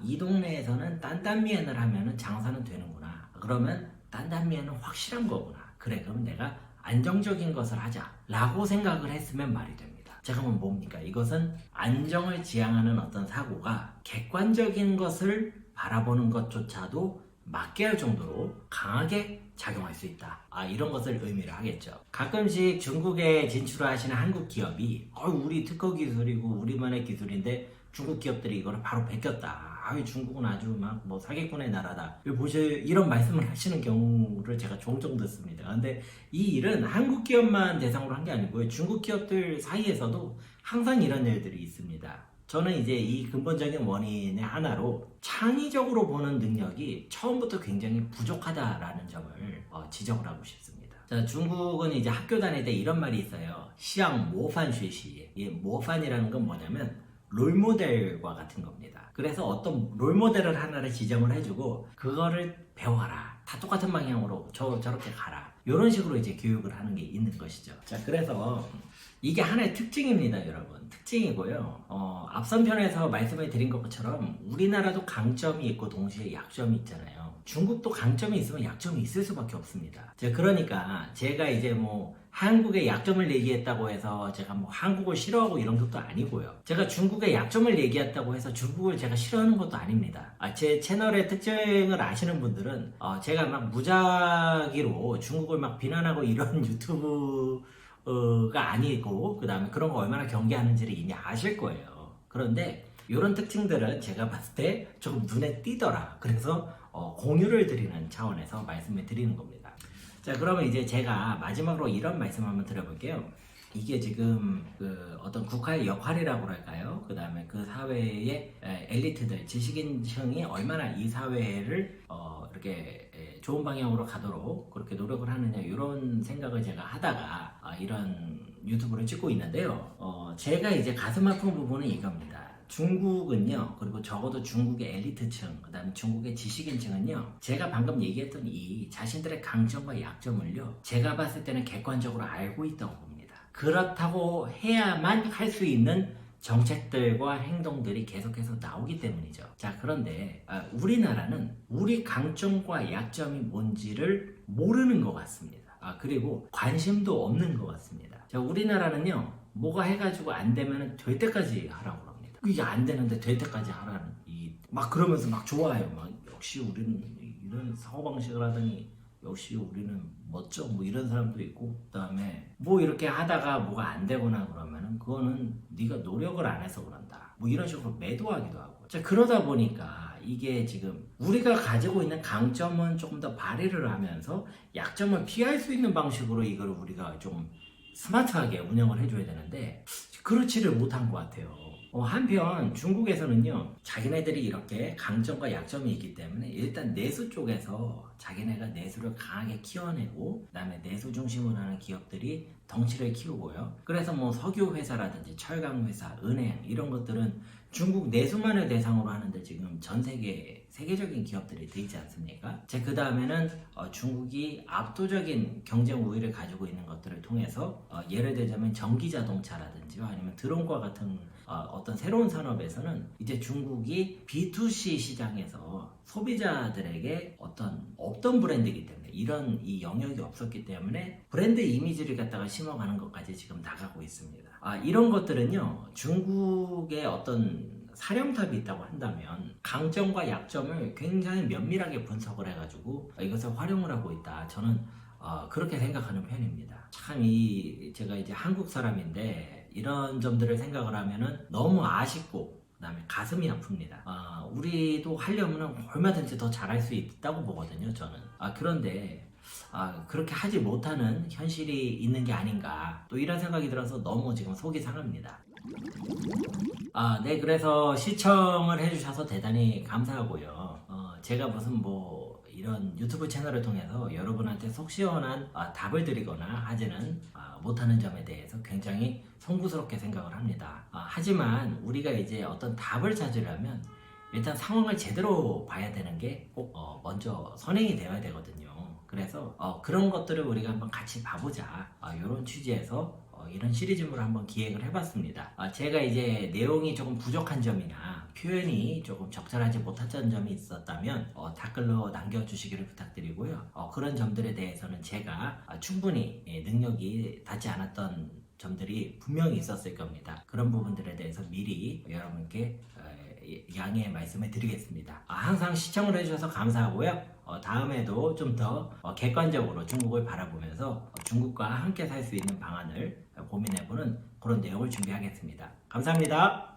이 동네에서는 딴딴미엔을 하면은 장사는 되는구나. 그러면 딴딴미엔은 확실한 거구나. 그래, 그럼 내가 안정적인 것을 하자 라고 생각을 했으면 말이 됩니다. 자, 그러면 뭡니까? 이것은 안정을 지향하는 어떤 사고가 객관적인 것을 바라보는 것조차도 맞게 할 정도로 강하게 작용할 수 있다. 이런 것을 의미를 하겠죠. 가끔씩 중국에 진출을 하시는 한국 기업이 우리 특허 기술이고 우리만의 기술인데 중국 기업들이 이거를 바로 베꼈다. 중국은 아주 막 뭐 사기꾼의 나라다. 이런 말씀을 하시는 경우를 제가 종종 듣습니다. 근데 이 일은 한국 기업만 대상으로 한 게 아니고요. 중국 기업들 사이에서도 항상 이런 일들이 있습니다. 저는 이제 이 근본적인 원인의 하나로 창의적으로 보는 능력이 처음부터 굉장히 부족하다라는 점을 지적을 하고 싶습니다. 자, 중국은 이제 학교 다닐 때 이런 말이 있어요. 시양 모판学习. 이 모판이라는 건 뭐냐면 롤모델과 같은 겁니다. 그래서 어떤 롤모델을 하나를 지정을 해주고 그거를 배워라. 다 똑같은 방향으로 저렇게 가라. 이런 식으로 이제 교육을 하는 게 있는 것이죠. 자, 그래서 이게 하나의 특징입니다, 여러분. 특징이고요. 앞선 편에서 말씀을 드린 것처럼 우리나라도 강점이 있고 동시에 약점이 있잖아요. 중국도 강점이 있으면 약점이 있을 수밖에 없습니다. 그러니까 제가 이제 뭐 한국의 약점을 얘기했다고 해서 제가 뭐 한국을 싫어하고 이런 것도 아니고요. 제가 중국의 약점을 얘기했다고 해서 중국을 제가 싫어하는 것도 아닙니다. 제 채널의 특징을 아시는 분들은 제가 막 무작위로 중국을 막 비난하고 이런 유튜브가 아니고 그 다음에 그런 거 얼마나 경계하는지를 이미 아실 거예요. 그런데 이런 특징들은 제가 봤을 때 조금 눈에 띄더라. 그래서 공유를 드리는 차원에서 말씀을 드리는 겁니다. 자, 그러면 이제 제가 마지막으로 이런 말씀 한번 드려볼게요. 이게 지금 어떤 국가의 역할이라고 할까요? 그 다음에 그 사회의 엘리트들, 지식인층이 얼마나 이 사회를 이렇게 좋은 방향으로 가도록 그렇게 노력을 하느냐 이런 생각을 제가 하다가 이런 유튜브를 찍고 있는데요. 제가 이제 가슴 아픈 부분은 이겁니다. 중국은요, 그리고 적어도 중국의 엘리트층, 그 다음에 중국의 지식인층은요, 제가 방금 얘기했던 이 자신들의 강점과 약점을요, 제가 봤을 때는 객관적으로 알고 있다고 봅니다. 그렇다고 해야만 할 수 있는 정책들과 행동들이 계속해서 나오기 때문이죠. 자, 그런데 우리나라는 우리 강점과 약점이 뭔지를 모르는 것 같습니다. 그리고 관심도 없는 것 같습니다. 자, 우리나라는요, 뭐가 해가지고 안 되면 될 때까지 하라고 합니다. 이게 안 되는데 될 때까지 하라는 막 그러면서 막 좋아요. 막 역시 우리는 이런 사고방식을 하더니 역시 우리는 멋져 뭐 이런 사람도 있고, 그 다음에 뭐 이렇게 하다가 뭐가 안 되거나 그러면은 그거는 네가 노력을 안 해서 그런다 뭐 이런 식으로 매도하기도 하고. 자, 그러다 보니까 이게 지금 우리가 가지고 있는 강점은 조금 더 발휘를 하면서 약점을 피할 수 있는 방식으로 이걸 우리가 좀 스마트하게 운영을 해줘야 되는데 그렇지를 못한 것 같아요. 한편 중국에서는요, 자기네들이 이렇게 강점과 약점이 있기 때문에 일단 내수 쪽에서 자기네가 내수를 강하게 키워내고, 그 다음에 내수 중심으로 하는 기업들이 덩치를 키우고요. 그래서 뭐 석유 회사라든지 철강 회사, 은행 이런 것들은 중국 내수만을 대상으로 하는데 지금 전 세계적인 기업들이 되지 않습니까? 그 다음에는 중국이 압도적인 경쟁 우위를 가지고 있는 것들을 통해서 예를 들자면 전기 자동차라든지 아니면 드론과 같은 어떤 새로운 산업에서는 이제 중국이 B2C 시장에서 소비자들에게 없던 브랜드이기 때문에 이런 이 영역이 없었기 때문에 브랜드 이미지를 갖다가 심어가는 것까지 지금 나가고 있습니다. 이런 것들은요, 중국의 어떤 사령탑이 있다고 한다면 강점과 약점을 굉장히 면밀하게 분석을 해가지고 이것을 활용을 하고 있다. 저는 그렇게 생각하는 편입니다. 참 제가 이제 한국 사람인데 이런 점들을 생각을 하면은 너무 아쉽고 그다음에 가슴이 아픕니다. 우리도 하려면 얼마든지 더 잘할 수 있다고 보거든요, 저는. 그런데 그렇게 하지 못하는 현실이 있는 게 아닌가 또 이런 생각이 들어서 너무 지금 속이 상합니다. 네, 그래서 시청을 해주셔서 대단히 감사하고요. 제가 무슨 뭐 이런 유튜브 채널을 통해서 여러분한테 속 시원한 답을 드리거나 하지는 못하는 점에 대해서 굉장히 송구스럽게 생각을 합니다. 하지만 우리가 이제 어떤 답을 찾으려면 일단 상황을 제대로 봐야 되는 게 꼭 먼저 선행이 되어야 되거든요. 그래서 그런 것들을 우리가 한번 같이 봐보자, 이런 취지에서 이런 시리즈물을 한번 기획을 해봤습니다. 제가 이제 내용이 조금 부족한 점이나 표현이 조금 적절하지 못했던 점이 있었다면 댓글로 남겨주시기를 부탁드리고요. 그런 점들에 대해서는 제가 충분히 능력이 닿지 않았던 점들이 분명히 있었을 겁니다. 그런 부분들에 대해서 미리 여러분께 양해의 말씀을 드리겠습니다. 항상 시청을 해주셔서 감사하고요. 다음에도 좀 더 객관적으로 중국을 바라보면서 중국과 함께 살 수 있는 방안을 고민해보는 그런 내용을 준비하겠습니다. 감사합니다.